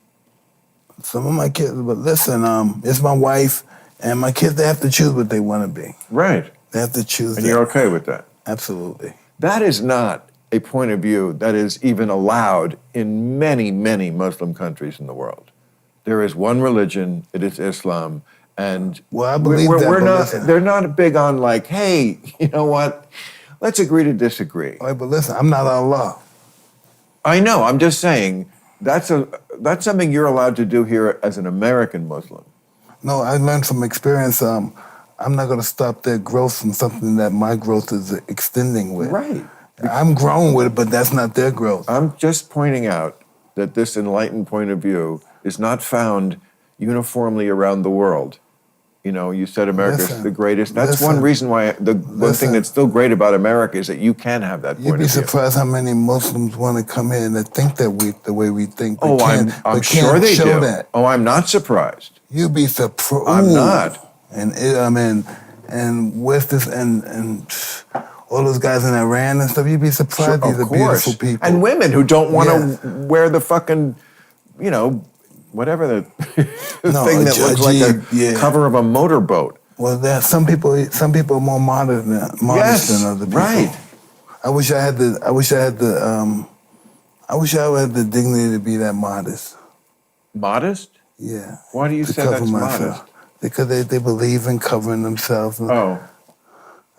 of my kids, but listen, it's my wife and my kids, they have to choose what they want to be. Right. They have to choose. And you're okay with that? Absolutely. That is not a point of view that is even allowed in many, many Muslim countries in the world. There is one religion, it is Islam, and I believe they're not big on like, hey, you know what, let's agree to disagree. All right, but listen, I'm not Allah. I know, I'm just saying, that's something you're allowed to do here as an American Muslim. No, I learned from experience, I'm not going to stop their growth from something that my growth is extending with. Right. I'm grown with it, but that's not their growth. I'm just pointing out that this enlightened point of view is not found uniformly around the world. You know, you said America's the greatest. That's one reason why one thing that's still great about America is that you can have that point of view. You'd be surprised how many Muslims want to come here and they think that the way we think. Oh, I'm sure they do. That. Oh, I'm not surprised. You'd be surprised. I'm not. And West is and all those guys in Iran and stuff. You'd be surprised. These are beautiful people and women who don't want to wear the fucking, you know, whatever the thing that looks like a cover of a motorboat. Well, there are some people are more modest than other people. Right. I wish I had the dignity to be that modest. Modest? Yeah. Why do you say that's modest? Because they believe in covering themselves. And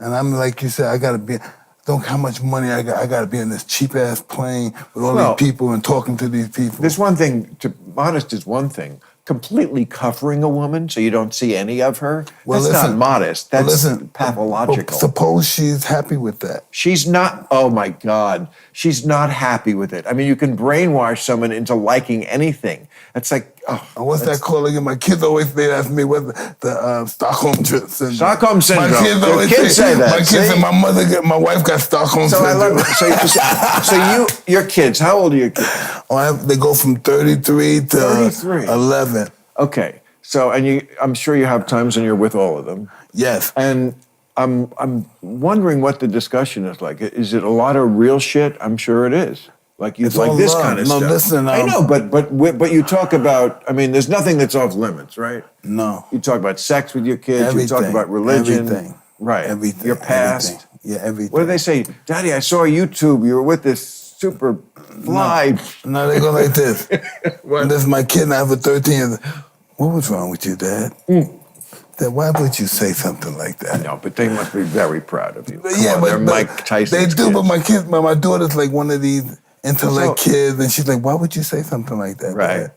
I'm like you said, I gotta be. Look how much money I got. I got to be in this cheap ass plane with all these people and talking to these people. There's one thing. Modest is one thing. Completely covering a woman so you don't see any of her. That's not modest. That's pathological. Suppose she's happy with that. She's not. Oh my God. She's not happy with it. I mean, you can brainwash someone into liking anything. It's like. And what's that called again? My kids always ask me what the Stockholm syndrome. Stockholm syndrome. My kids say that. My kids and my wife got Stockholm syndrome. I love it. Your kids, how old are your kids? They go from 33 to 11. Okay. So, I'm sure you have times when you're with all of them. Yes. And I'm wondering what the discussion is like. Is it a lot of real shit? I'm sure it is. Like you like this kind of stuff. Listen, I know, but you talk about. I mean, there's nothing that's off limits, right? No. You talk about sex with your kids. Everything, you talk about religion. Everything. Right. Everything. Your past. Everything. Yeah, everything. What do they say? Daddy, I saw YouTube. You were with this super fly. No, they go like this. This is my kid, and I have a 13. What was wrong with you, Dad? Dad, why would you say something like that? No, but they must be very proud of you. But they're Mike Tyson. They do, kids. But my daughter's like one of these intellect kids, and she's like, why would you say something like that? Right.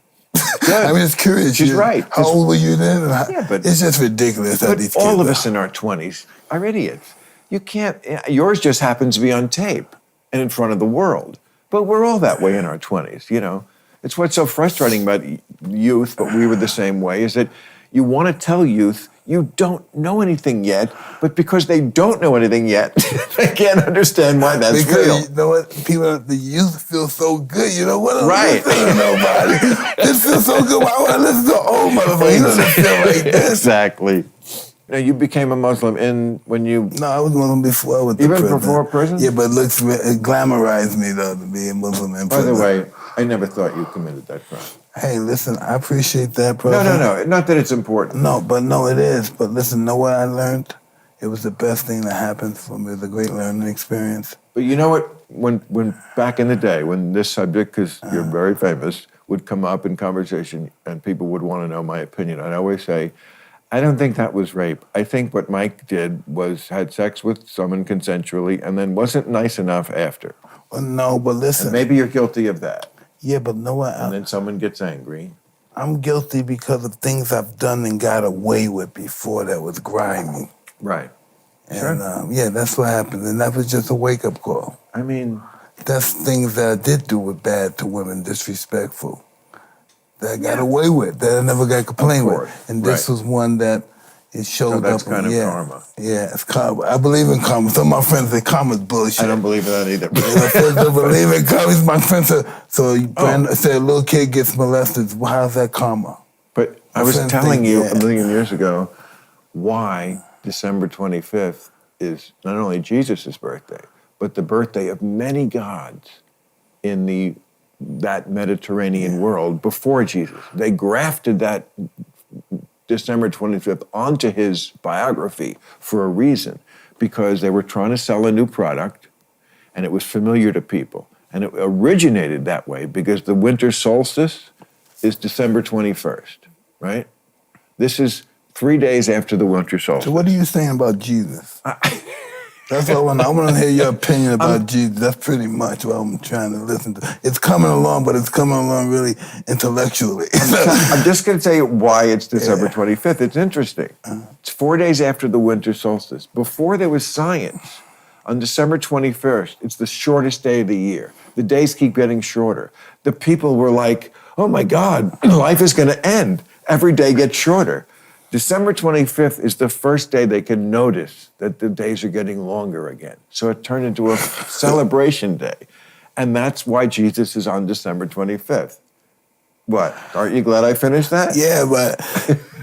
I'm just curious. She's right. How old were you then? But it's just ridiculous how these kids all of us in our 20s are idiots. You can't, yours just happens to be on tape and in front of the world. But we're all that way in our 20s, you know. It's what's so frustrating about youth, but we were the same way, is that you want to tell youth you don't know anything yet, but because they don't know anything yet, they can't understand why that's real. You know what? The youth feel so good. You know what? Right. Nobody. This feels so good. Why would I listen to old motherfuckers? You don't feel like this. Exactly. Now, you became a Muslim when you... No, I was Muslim before with the prison. Even before prison? Yeah, but it glamorized me, though, to be a Muslim in prison. By the way, I never thought you committed that crime. Hey, listen, I appreciate that, brother. No. Not that it's important. No, it is. But listen, know what I learned? It was the best thing that happened for me. It was a great learning experience. But you know what? When back in the day, when this subject, because you're very famous, would come up in conversation and people would want to know my opinion, I'd always say, I don't think that was rape. I think what Mike did was had sex with someone consensually and then wasn't nice enough after. Well, no, but listen. And maybe you're guilty of that. Yeah, but know what? And then someone gets angry. I'm guilty because of things I've done and got away with before that was grimy. Right. And sure. That's what happened. And that was just a wake-up call. I mean... That's things that I did do with bad to women, disrespectful. That I got away with, that I never got complained with. And this was one that it showed that's up. Kind of karma. Yeah, it's karma. I believe in karma. Some of my friends say karma's bullshit. I don't believe in that either. I believe in karma. My friends say, say a little kid gets molested. Well, how's that karma? But I was telling you a million years ago why December 25th is not only Jesus' birthday, but the birthday of many gods in that Mediterranean world before Jesus. They grafted that December 25th onto his biography for a reason, because they were trying to sell a new product, and it was familiar to people. And it originated that way because the winter solstice is December 21st, right? This is 3 days after the winter solstice. So what are you saying about Jesus? That's what I want to hear your opinion about Jesus. That's pretty much what I'm trying to listen to. It's coming along, but it's coming along really intellectually. I'm just going to tell you why it's December 25th. It's interesting. It's 4 days after the winter solstice. Before there was science, on December 21st, it's the shortest day of the year. The days keep getting shorter. The people were like, oh my God, life is going to end. Every day gets shorter. December 25th is the first day they can notice that the days are getting longer again. So it turned into a celebration day. And that's why Jesus is on December 25th. What? Aren't you glad I finished that? Yeah, but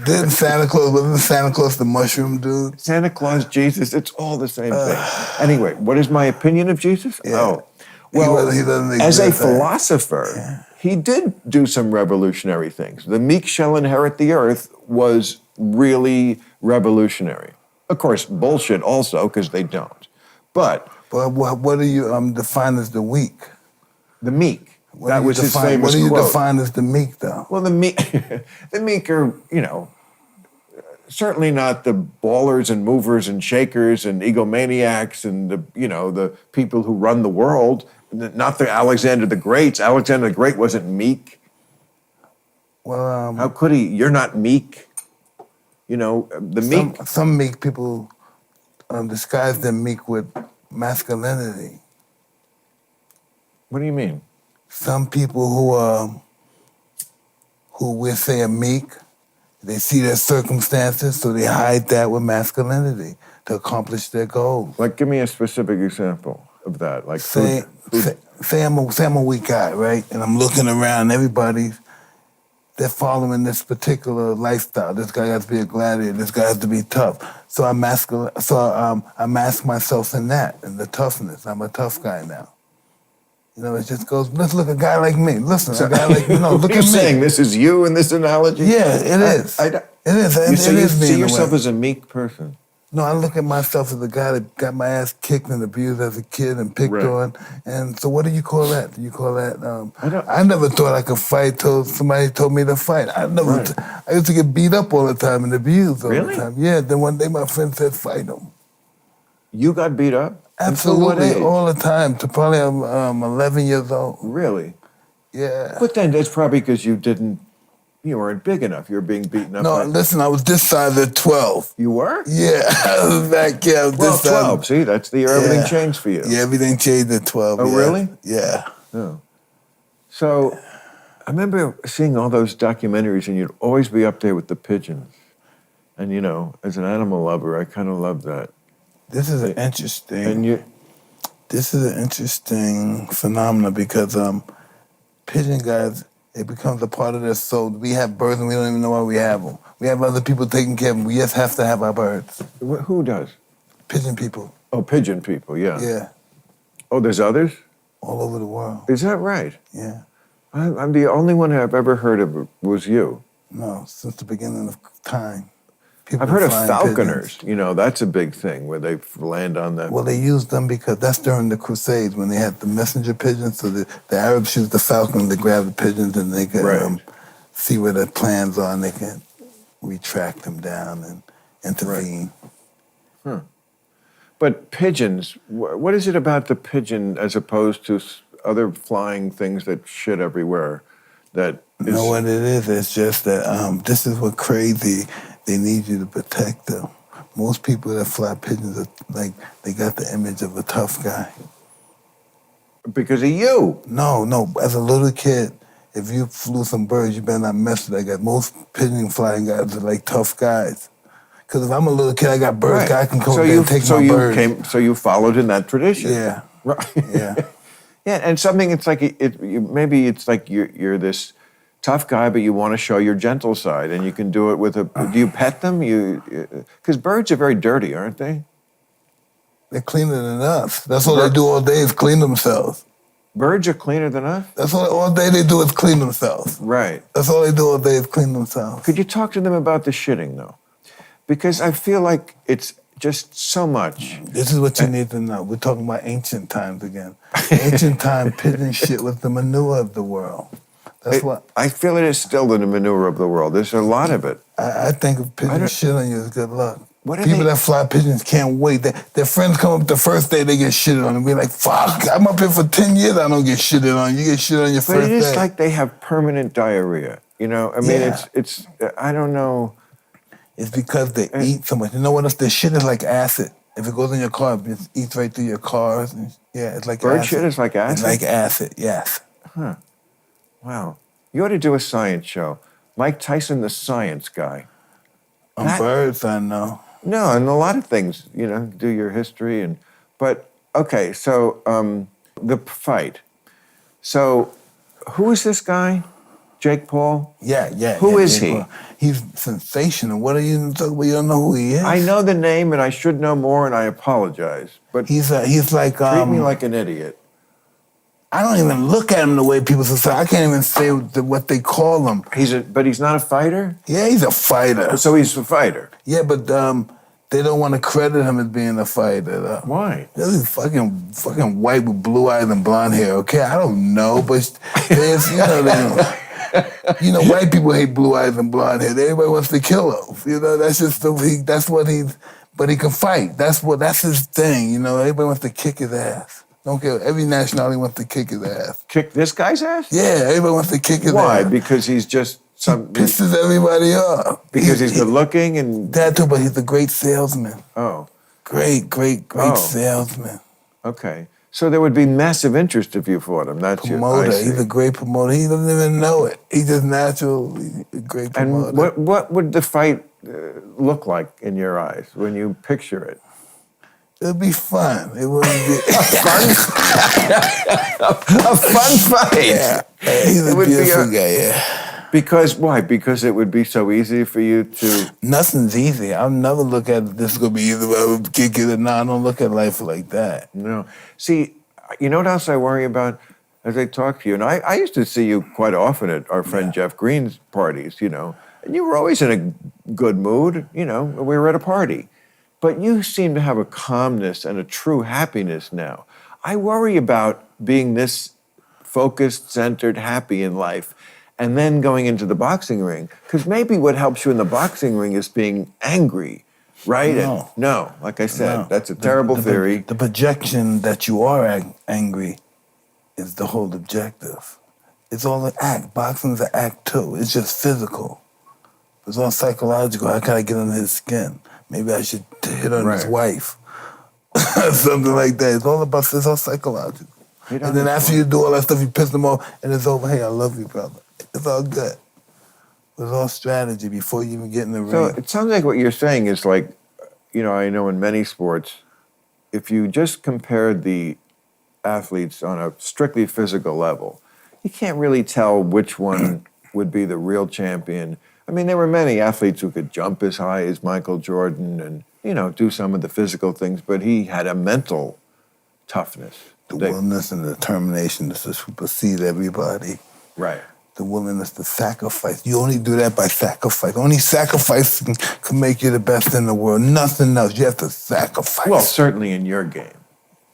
wasn't Santa Claus the mushroom dude? Santa Claus, Jesus, it's all the same thing. Anyway, what is my opinion of Jesus? Yeah. Oh, well, he doesn't as a exist, philosopher, he did do some revolutionary things. The meek shall inherit the earth was really revolutionary. Of course, bullshit also, because they don't. But what do you define as the weak? The meek. That was his famous quote. What do you define as the meek, though? Well, the meek are, certainly not the ballers and movers and shakers and egomaniacs and the people who run the world. Not the Alexander the Greats. Alexander the Great wasn't meek. Well, how could he? You're not meek. Meek. Some meek people disguise their meek with masculinity. What do you mean? Some people who we say are meek, they see their circumstances, so they hide that with masculinity to accomplish their goals. Like, give me a specific example of that. Like, say I'm a weak guy, right? And I'm looking around, they're following this particular lifestyle. This guy has to be a gladiator. This guy has to be tough. So I mask myself in that, in the toughness. I'm a tough guy now. It just goes, let's look at a guy like me. Listen, a guy like me. No, look at me. You're saying this is you in this analogy? Yeah, it is. It is. You see yourself as a meek person. No, I look at myself as a guy that got my ass kicked and abused as a kid and picked on. And so what do you call that? Do you call that, I never thought I could fight till somebody told me to fight. I used to get beat up all the time and abused all the time. Yeah, then one day my friend said, fight him. You got beat up? Absolutely, all the time. To probably I'm 11 years old. Really? Yeah. But then that's probably because you weren't big enough. You were being beaten up. No, listen, I was this size at 12. You were? Yeah, I was back, I was this size. 12, see, that's the year everything changed for you. Yeah, everything changed at 12. Oh, really? Yeah. Oh. So, I remember seeing all those documentaries and you'd always be up there with the pigeons. And, as an animal lover, I kind of love that. This is an interesting phenomenon because pigeon guys, it becomes a part of their soul. We have birds and we don't even know why we have them. We have other people taking care of them. We just have to have our birds. Who does? Pigeon people. Oh, pigeon people, yeah. Yeah. Oh, there's others? All over the world. Is that right? Yeah. I'm the only one I've ever heard of was you. No, since the beginning of time. I've heard of falconers. Pigeons. That's a big thing where they land on the... Well, they used them because that's during the Crusades when they had the messenger pigeons. So the Arabs used the falcon to grab the pigeons and they could see where their plans are and they can retract them down and intervene. Right. Huh. But pigeons, what is it about the pigeon as opposed to other flying things that shit everywhere that is... You know what it is? It's just that this is what crazy... They need you to protect them. Most people that fly pigeons are they got the image of a tough guy. Because of you? No. As a little kid, if you flew some birds, you better not mess with that guy. Most pigeon flying guys are tough guys. Because if I'm a little kid, I got birds, I can come there and take my birds. So you followed in that tradition? Yeah. Right. Yeah. Yeah, and something, it's like, maybe it's like you're this tough guy, but you want to show your gentle side, and you can do it with do you pet them? Because birds are very dirty, aren't they? They're cleaner than us. That's all they do all day is clean themselves. Birds are cleaner than us? That's all day they do is clean themselves. Right. That's all they do all day is clean themselves. Could you talk to them about the shitting, though? Because I feel like it's just so much. This is what you need to know. We're talking about ancient times again. Ancient time, pigeon shit was the manure of the world. That's what I feel it is still the manure of the world. There's a lot of it. I think if pigeons shit on you is good luck. What People that fly pigeons can't wait. Their friends come up the first day, they get shitted on and be like, fuck, I'm up here for 10 years, I don't get shitted on. You get shit on your first day. But it is like they have permanent diarrhea. You know, I mean, it's I don't know. It's because they eat so much. You know what else? Their shit is like acid. If it goes in your car, it eats right through your cars. And it's like bird acid. shit is like acid? It's like acid, yes. Huh. Wow. You ought to do a science show. Mike Tyson, the science guy. On birds, I know. No, and a lot of things, you know, do your history. But, okay, so the fight. So who is this guy? Jake Paul? Yeah. Who is Jake he? Paul. He's sensational. What are you talking about? You don't know who he is? I know the name, and I should know more, and I apologize. But he's like treat me like an idiot. I don't even look at him the way people say. I can't even say what they call him. But he's not a fighter? Yeah, he's a fighter. So he's a fighter. Yeah, but they don't want to credit him as being a fighter. Though. Why? He's fucking white with blue eyes and blonde hair. Okay, I don't know, but there's you know, white people hate blue eyes and blonde hair. Everybody wants to kill him. You know, that's just that's what he's. But he can fight. That's his thing. You know, everybody wants to kick his ass. Don't care. Every nationality wants to kick his ass. Kick this guy's ass? Yeah, everybody wants to kick his ass. Why? Because he's just he pisses everybody off. Because he's good looking and that too, but he's a great salesman. Oh. Great salesman. Okay. So there would be massive interest if you fought him. That's promoter. He's a great promoter. He doesn't even know it. He's just natural. He's a great promoter. And what would the fight look like in your eyes when you picture it? It'd be fun. It wouldn't be a fun fight. Yeah, he's a beautiful guy. Yeah. Because why? Because it would be so easy for you to. Nothing's easy. I'll never look at this is gonna be easy. I would kick it. No, I don't look at life like that. No. See, you know what else I worry about as I talk to you? And I used to see you quite often at our friend Jeff Green's parties. You know, and you were always in a good mood. You know, we were at a party. But you seem to have a calmness and a true happiness now. I worry about being this focused, centered, happy in life, and then going into the boxing ring. Because maybe what helps you in the boxing ring is being angry, right? No. Like I said, that's a terrible theory. The projection that you are angry is the whole objective. It's all an act. Boxing's an act too. It's just physical. It's all psychological. How can I get under his skin? Maybe I should hit on his wife. Something like that. It's all psychological. And then after you do all that stuff, you piss them off, and it's over. Hey, I love you, brother. It's all good. It's all strategy before you even get in the ring. So it sounds like what you're saying is like, you know, I know in many sports, if you just compared the athletes on a strictly physical level, you can't really tell which one would be the real champion. I mean, there were many athletes who could jump as high as Michael Jordan and, you know, do some of the physical things, but he had a mental toughness. The willingness and determination to supersede everybody. Right. The willingness to sacrifice. You only do that by sacrifice. Only sacrifice can make you the best in the world. Nothing else. You have to sacrifice. Well, certainly in your game.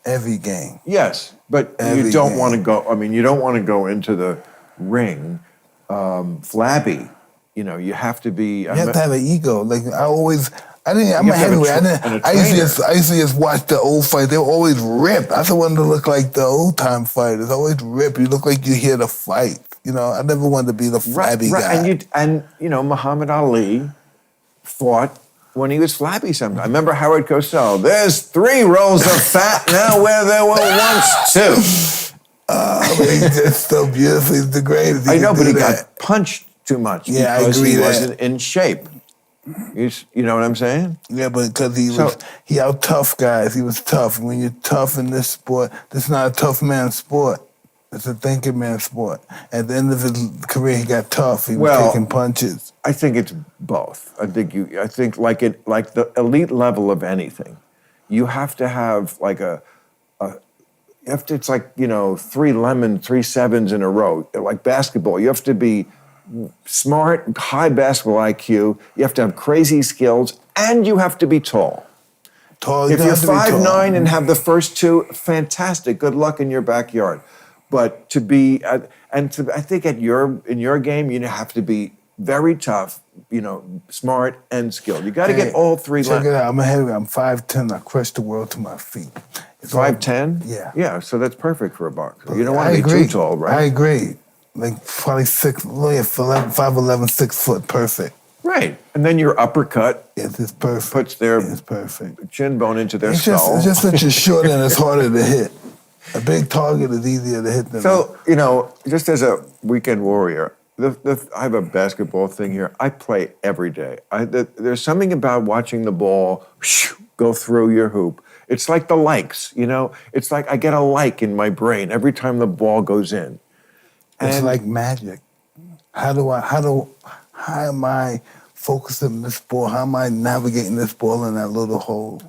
Every game. Yes, but you don't want to go, I mean, you don't want to go into the ring flabby. You know, you have to be. You have to have an ego. Like I'm a heavyweight. I used to just watch the old fights. They were always ripped. I wanted to look like the old time fighters. Always ripped. You look like you're here to fight. You know, I never wanted to be the flabby guy. And you know, Muhammad Ali fought when he was flabby sometimes. I remember Howard Cosell. There's 3 rolls of fat now where there were once 2. But he's just so beautiful. He's the greatest. I know, but he got punched too much because he wasn't in shape. You know what I'm saying? Yeah, but because he out tough guys. He was tough. When you're tough in this sport, this is not a tough man's sport. It's a thinking man's sport. At the end of his career, he got tough. He was taking punches. I think it's both. I think like the elite level of anything, you have to have like it's like, you know, 3 7s in a row. Like basketball, you have to be smart, high basketball IQ. You have to have crazy skills, and you have to be tall. tall. If You you're don't have to be tall. 5'9" and have the first two, fantastic. Good luck in your backyard. But to be, I think in your game, you have to be very tough, smart and skilled. You got to get all three. Check it out. I'm heavy. I'm 5'10". I crush the world to my feet. 5'10"? Yeah. Yeah, so that's perfect for a boxer. You don't want to be too tall, right? I agree. Like probably 5'11", 6 foot, perfect. Right. And then your uppercut It's perfect. puts their It's perfect. chin bone into their It's skull. just that you're short and it's harder to hit. A big target is easier to hit than So, just as a weekend warrior, I have a basketball thing here. I play every day. There's something about watching the ball go through your hoop. It's like the likes, It's like I get a like in my brain every time the ball goes in. It's like magic. How am I focusing this ball? How am I navigating this ball in that little hole?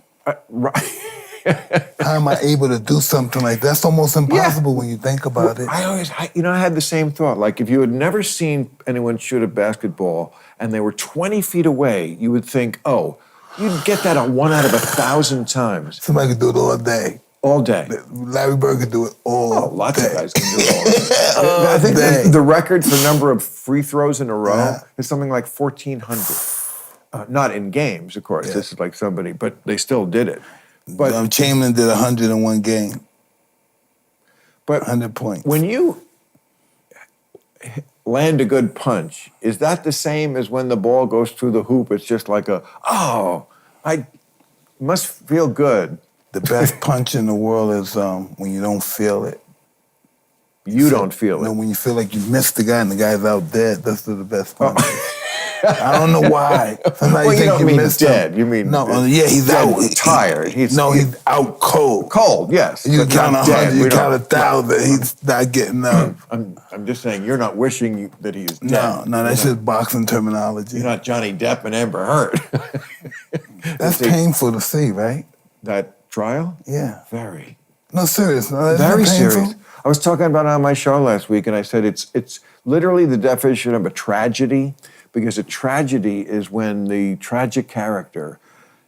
Right. How am I able to do something like that? That's almost impossible when you think about it. I had the same thought. Like if you had never seen anyone shoot a basketball and they were 20 feet away, you would think, oh, you'd get that 1 out of 1,000 times. Somebody could do it all day. All day. Larry Bird could do it all day. Lots of guys can do it all day. I think the record for number of free throws in a row is something like 1,400. Not in games, of course. Yeah. This is like somebody, but they still did it. But Chamberlain did 100 in one game. But 100 points. When you land a good punch, is that the same as when the ball goes through the hoop? It's just like I must feel good. The best punch in the world is when you don't feel it. You don't feel it? No, when you feel like you missed the guy and the guy's out dead, that's the best punch. I don't know why. Sometimes you don't mean missed dead. him. You mean he's out. Tired. He's out cold. Cold, yes. You count 100, you count 1,000. He's not getting up. I'm just saying, you're not wishing that he is dead. No, that's just boxing terminology. You're not Johnny Depp and Amber Heard. That's painful to see, right? That trial? Yeah. Very. No, serious. No, very serious. I was talking about it on my show last week, and I said it's literally the definition of a tragedy. Because a tragedy is when the tragic character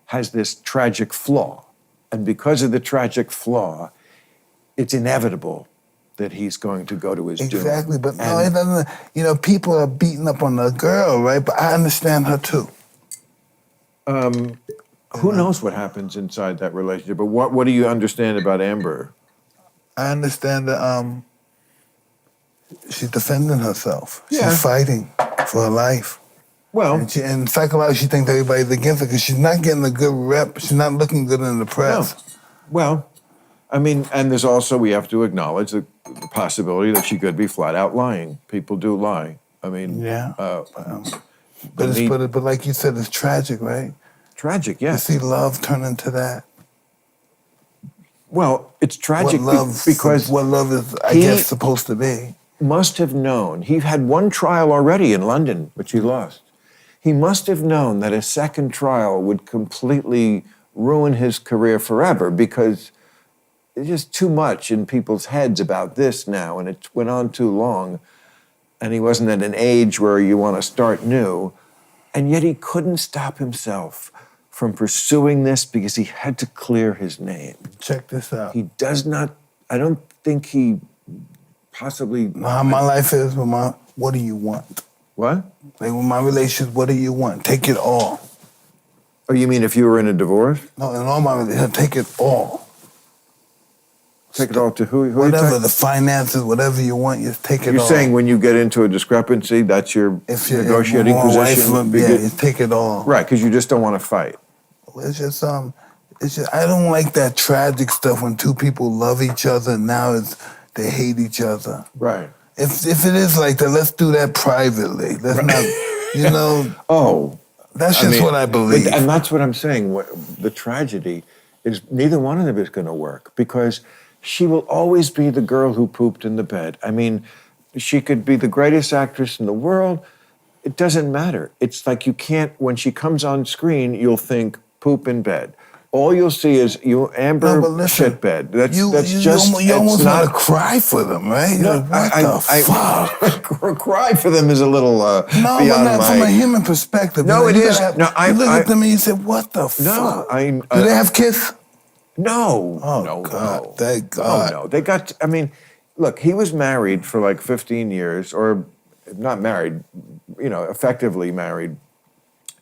has this tragic flaw. And because of the tragic flaw, it's inevitable that he's going to go to his doom. Exactly, but no, it doesn't. People are beating up on the girl, right? But I understand her too. Who knows what happens inside that relationship? But what do you understand about Amber? I understand that she's defending herself. Yeah. She's fighting for her life. Well, and psychologically, she thinks everybody's against her because she's not getting a good rep. She's not looking good in the press. No. Well, I mean, and there's also, we have to acknowledge the possibility that she could be flat out lying. People do lie. I mean, but like you said, it's tragic, right? Tragic, yes. To see love turn into that. Well, it's tragic because what love is, I guess, supposed to be. Must have known. He had one trial already in London, which he lost. He must have known that a second trial would completely ruin his career forever because there's just too much in people's heads about this now, and it went on too long, and he wasn't at an age where you want to start new, and yet he couldn't stop himself from pursuing this because he had to clear his name. Check this out. He does not, I don't think he possibly... How my life is, what do you want? What? Like with my relationship, what do you want? Take it all. Oh, you mean if you were in a divorce? No, in all my relationships, take it all. Take it all to who whatever, the finances, whatever you want, just take it all. You're saying when you get into a discrepancy, that's your negotiating position? You take it all. Right, because you just don't want to fight. It's just I don't like that tragic stuff when two people love each other and now they hate each other. Right. If it is like that, let's do that privately. Let's not, Oh. That's just what I believe. And that's what I'm saying. The tragedy is neither one of them is going to work because she will always be the girl who pooped in the bed. I mean, she could be the greatest actress in the world. It doesn't matter. It's like you can't, when she comes on screen, you'll think poop in bed. all you'll see is Amber shitbed. That's just you almost want to cry for them, right? No, like, what the fuck? Cry for them is a little no, beyond but not my... from a human perspective. No, it is. You look at them and you say, "What the fuck?" Do they have kids? No. Oh, no, God. no. Thank God. Oh, no. They got, I mean, look, he was married for like 15 years, or not married, effectively married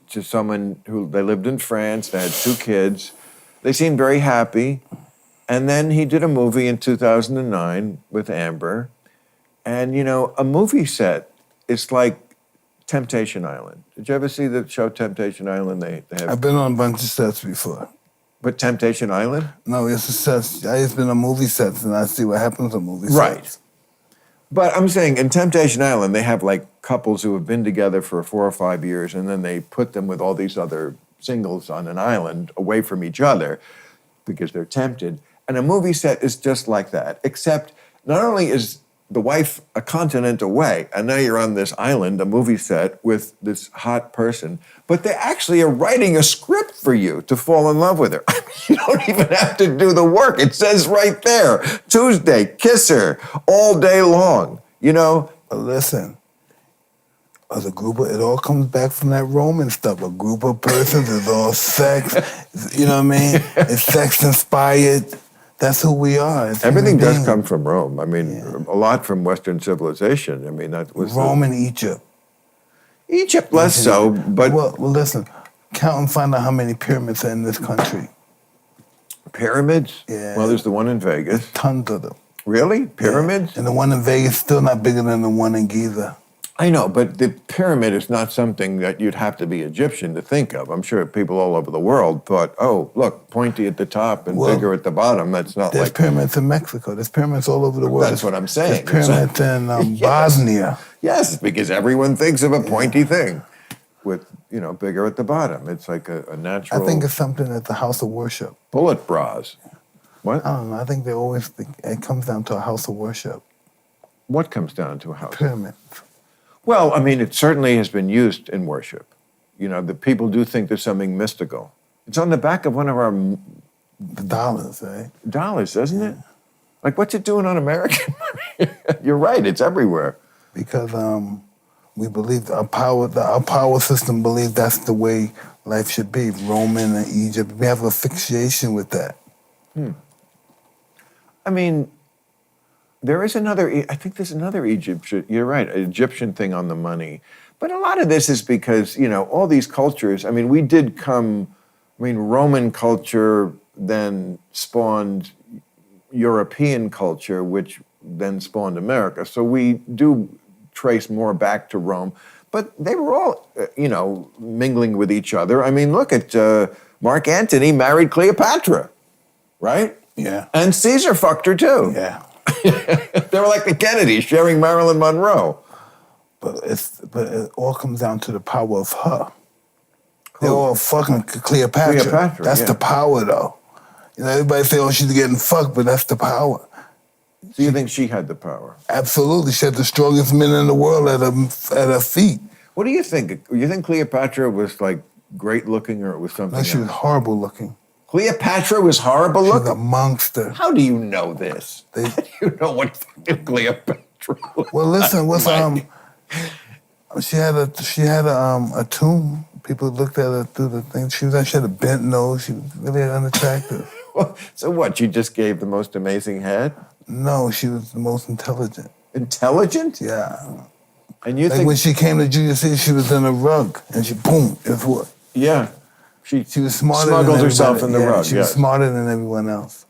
to someone who, they lived in France, they had 2 kids. They seemed very happy. And then he did a movie in 2009 with Amber. And, a movie set is like Temptation Island. Did you ever see the show Temptation Island? They have... I've been on a bunch of sets before. But Temptation Island? No, it's a set. I just been on movie sets and I see what happens on movie Right. sets. But I'm saying in Temptation Island, they have like couples who have been together for 4 or 5 years, and then they put them with all these other singles on an island away from each other because they're tempted. And a movie set is just like that, except not only is the wife a continent away, and now you're on this island, a movie set with this hot person, but they actually are writing a script for you to fall in love with her. I mean, you don't even have to do the work. It says right there, Tuesday, kiss her all day long, But listen, as a group it all comes back from that Roman stuff. A group of persons is all sex, you know what I mean? It's sex inspired. That's who we are. Everything does come from Rome. I mean, a lot from Western civilization. I mean, that was Rome and Egypt. Egypt less so, but well, listen, count and find out how many pyramids are in this country. Pyramids? Yeah. Well, there's the one in Vegas. Tons of them. Really? Pyramids? Yeah. And the one in Vegas still not bigger than the one in Giza. I know, but the pyramid is not something that you'd have to be Egyptian to think of. I'm sure people all over the world thought, oh, look, pointy at the top and bigger at the bottom. That's not there's like... There's pyramids in Mexico. There's pyramids all over the world. That's what I'm saying. There's pyramids in Bosnia. Yes, because everyone thinks of a pointy thing with, bigger at the bottom. It's like a natural... I think it's something at the house of worship. Bullet bras. What? I don't know. I think they always think it comes down to a house of worship. What comes down to a house? Pyramids. Well, I mean, it certainly has been used in worship. The people do think there's something mystical. It's on the back of one of our... The dollars, right? Dollars, isn't it? Like, what's it doing on American money? You're right, it's everywhere. Because we believe our power system believes that's the way life should be. Roman and Egypt, we have a fixation with that. I mean... There is I think there's another Egyptian, you're right, Egyptian thing on the money. But a lot of this is because, all these cultures, I mean, Roman culture then spawned European culture, which then spawned America. So we do trace more back to Rome. But they were all, mingling with each other. I mean, look at Mark Antony married Cleopatra, right? Yeah. And Caesar fucked her too. Yeah. They were like the Kennedys sharing Marilyn Monroe. But it all comes down to the power of her. They're all fucking Cleopatra. That's the power, though. Everybody say, oh, she's getting fucked, but that's the power. So you think she had the power? Absolutely. She had the strongest men in the world at her feet. What do you think? You think Cleopatra was like great looking, or it was something else? She was horrible looking. Cleopatra was horrible looking? She was a monster. How do you know this? How do you know what fucking Cleopatra was? Well, listen, she had a tomb. People looked at her through the thing. She had a bent nose. She was really unattractive. So what? She just gave the most amazing head? No, she was the most intelligent. Intelligent? Yeah. And you think when she came to Junior City, she was in a rug, and boom, guess what? Yeah. She was smarter smuggled than herself in the rug. She was smarter than everyone else.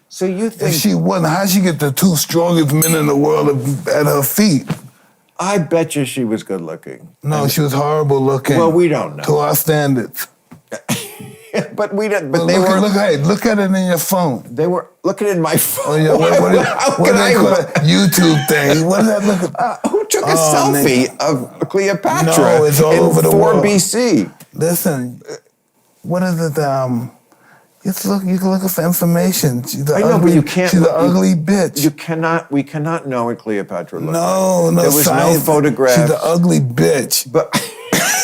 So you think... If she wasn't, how'd she get the 2 strongest men in the world at her feet? I bet you she was good looking. No, she was horrible looking. Well, we don't know. To our standards. But we don't. But look at it in your phone. They were looking in my phone. Oh, yeah, what do they call it? YouTube thing. What is that looking? Who took a selfie of Cleopatra? No, it's all over the world. 4 BC. Listen, what is it? You can look for information. She's I know, but you can't. She's an ugly bitch. We canned know what Cleopatra looked like. No There was science. no photograph. She's an ugly bitch. But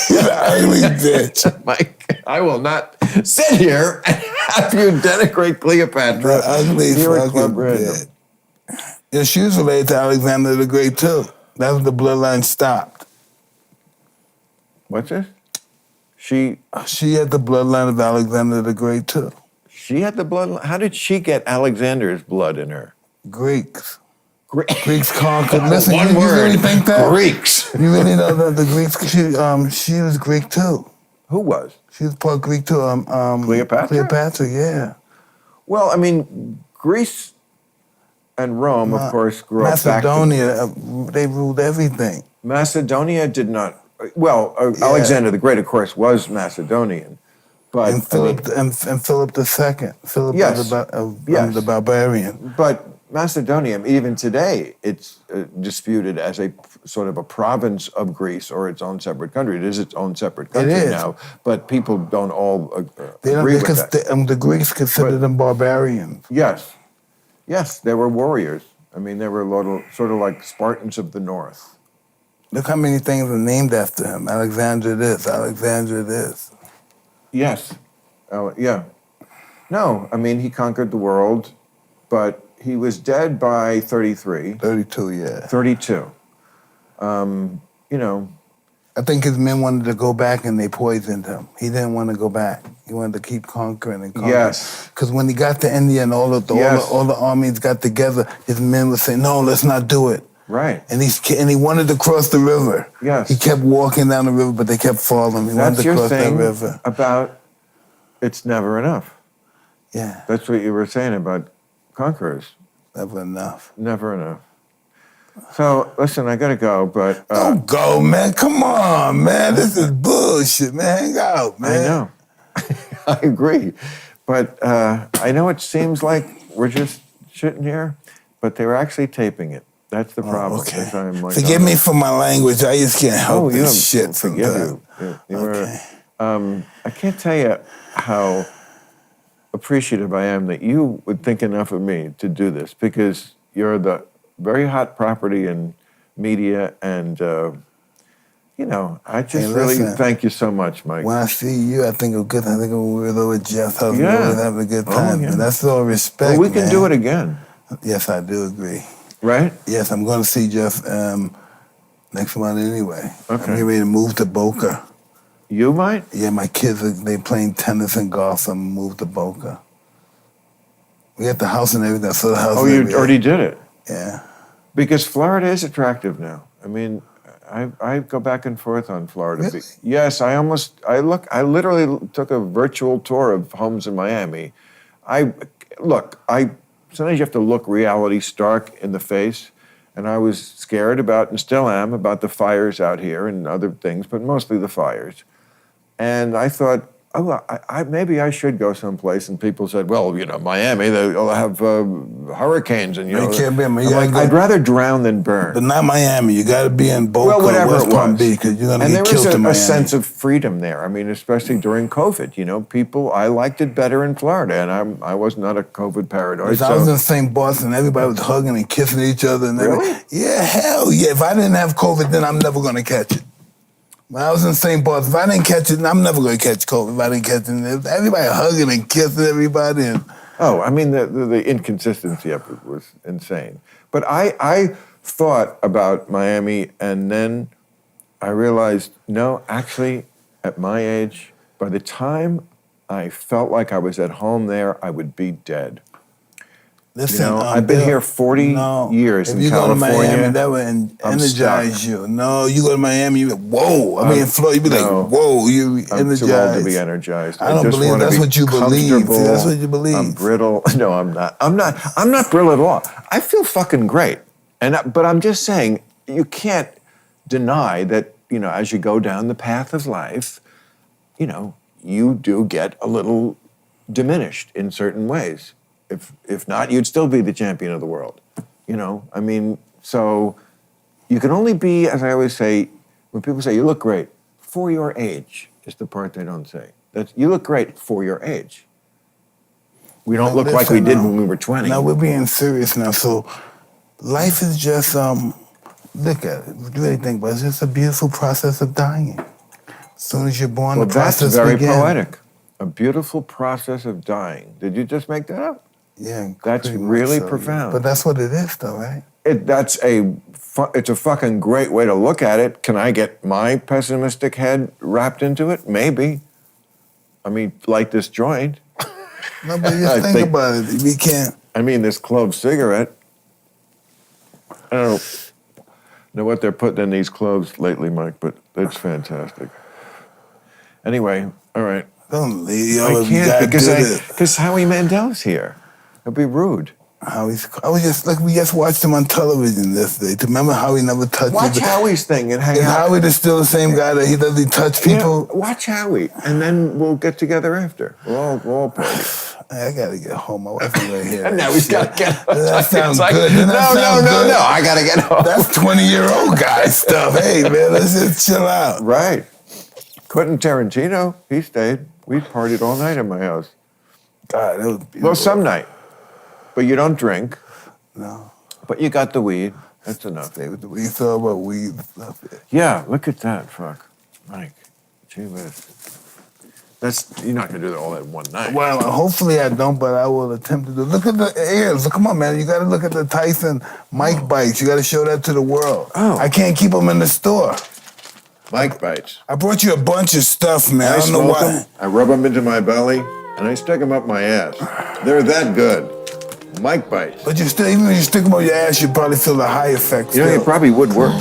You're an ugly bitch. Mike, I will not sit here and have you denigrate Cleopatra. The ugly Here at fucking Club Random. bitch. Yeah, she was related to Alexander the Great, too. That's when the bloodline stopped. What's this? She had the bloodline of Alexander the Great, too. She had the blood. How did she get Alexander's blood in her? Greeks. Greeks conquered. Listen, One you word. really think that? Greeks. You really know that the Greeks? She was Greek too. Who was? She was part Greek too. Cleopatra? Cleopatra, yeah. Well, I mean, Greece and Rome, of course, grew up Macedonia, they ruled everything. Macedonia did not. Well, Alexander the Great, of course, was Macedonian, but And Philip and Philip II, Philip Yes. the barbarian. But Macedonia, even today, it's disputed as a sort of a province of Greece or its own separate country. It is its own separate country is. now, but people don't all They don't, agree with because that. the Greeks considered them barbarians. Yes, they were warriors. I mean, they were sort of like Spartans of the North. Look how many things are named after him. Alexander this, Alexander this. Yes. Yeah. No, I mean, he conquered the world, but he was dead by 33. 32, yeah. 32. You know. I think his men wanted to go back and they poisoned him. He didn't want to go back. He wanted to keep conquering and conquering. Yes. Because when he got to India and all the armies got together, his men would say, no, let's not do it. Right. And he wanted to cross the river. Yes. He kept walking down the river, but they kept following him. He That's wanted to your cross thing that river. about it's never enough. Yeah, That's what you were saying about conquerors. never enough. Never enough. So, listen, I got to go, but... Don't go, man. Come on, man. This is bullshit, man. Hang out, man. I know. I agree. But I know it seems like we're just sitting here, but they were actually taping it. That's the problem. Okay. That's why I'm like, Forgive me for my language. I just can't help you this shit forgive sometimes. you. Okay. I can't tell you how appreciative I am that you would think enough of me to do this, because you're the very hot property in media, and I just really thank you so much, Mike. When I see you, I think of good. I think of when we were over at Jeff's house. Yeah. We always having a good time. yeah. And that's all respect. Well, we can man. do it again, Yes, I do agree. right? Yes, I'm going to see Jeff next month anyway. Okay. I'm getting ready to move to Boca. You might? Yeah, my kids they playing tennis and golf. So I'm gonna move to Boca. We got the house and everything. So the house. Oh, and you everything. already did it. Yeah. Because Florida is attractive now. I mean, I go back and forth on Florida. Really? Yes, I literally took a virtual tour of homes in Miami. Sometimes you have to look reality stark in the face. And I was scared about, and still am, about the fires out here and other things, but mostly the fires. And I thought, maybe I should go someplace. And people said, well, Miami, they'll have hurricanes. And, You can't be in Miami. I'm like, I'd rather drown than burn. But not Miami. You got to be in Boca, Well, whatever West it Palm was. Beach, because you're going to And get there killed was in a Miami. sense of freedom there. I mean, especially during COVID, I liked it better in Florida, and I was not a COVID paranoid. I was in St. Boston, everybody was hugging and kissing each other. And Really? Yeah, hell yeah. If I didn't have COVID, then I'm never going to catch it. When I was in St. Boston, if I didn't catch it, I'm never going to catch COVID. If I didn't catch it, everybody hugging and kissing everybody. And Oh, I mean, the inconsistency of it was insane. But I thought about Miami, and then I realized, no, actually, at my age, by the time I felt like I was at home there, I would be dead. listen, I've been here 40 years in California. If you go to Miami, that would energize stuck. you. No, you go to Miami, you be like, whoa. I mean, in Florida, you be like, whoa, you I'm energized. too old to be energized. I don't just believe wanna that's be what you believe. See, comfortable. that's what you believe. I'm brittle. No, I'm not. I'm not brittle at all. I feel fucking great. But I'm just saying, you can't deny that, as you go down the path of life, you do get a little diminished in certain ways. If not, you'd still be the champion of the world. I mean, so you can only be, as I always say, when people say you look great, for your age is the part they don't say. You look great for your age. We don't look like we did when we were 20. Now, we're being serious now. So life is just, look at it. If you really think about it, it's just a beautiful process of dying. As soon as you're born, Well, the that's process very begins. poetic. A beautiful process of dying. Did you just make that up? Yeah, That's pretty much really so, yeah. profound. But that's what it is, though, right? It's a fucking great way to look at it. Can I get my pessimistic head wrapped into it? Maybe. I mean, light this joint. No, but just think about it. We can't. I mean, this clove cigarette. I don't know what they're putting in these cloves lately, Mike, but it's fantastic. Anyway, all right. Don't leave. I can't because Howie Mandel's here. It'll be rude. We just watched him on television yesterday. To remember how he never touched. Watch Howie's thing and hang Is out. Howie still the same guy that he doesn't touch people? Yeah, watch Howie, and then we'll get together after. We'll all party. I gotta get home. My wife is right here. And now he's got to get home. That sounds It's good. Doesn't that sound good? No. I got to get home. That's 20-year-old guy stuff. Hey, man, let's just chill out. Right. Quentin Tarantino, he stayed. We partied all night at my house. God, that was beautiful. Well, some night. But you don't drink. No. But you got the weed. That's enough. We thought about weed and stuff. Yeah, look at that. Fuck. Mike, gee whiz. You're not going to do that all at one night. Well, hopefully I don't, but I will attempt to do. Look at the ears. Come on, man. You got to look at the Tyson Mike bites. You got to show that to the world. Oh. I can't keep them in the store. Mike bites. I brought you a bunch of stuff, man. I don't know smoke why. 'em, I rub them into my belly, and I stick them up my ass. They're that good. Mike bites. But even when you stick them on your ass, you probably feel the high effect. You know, still. it probably would work.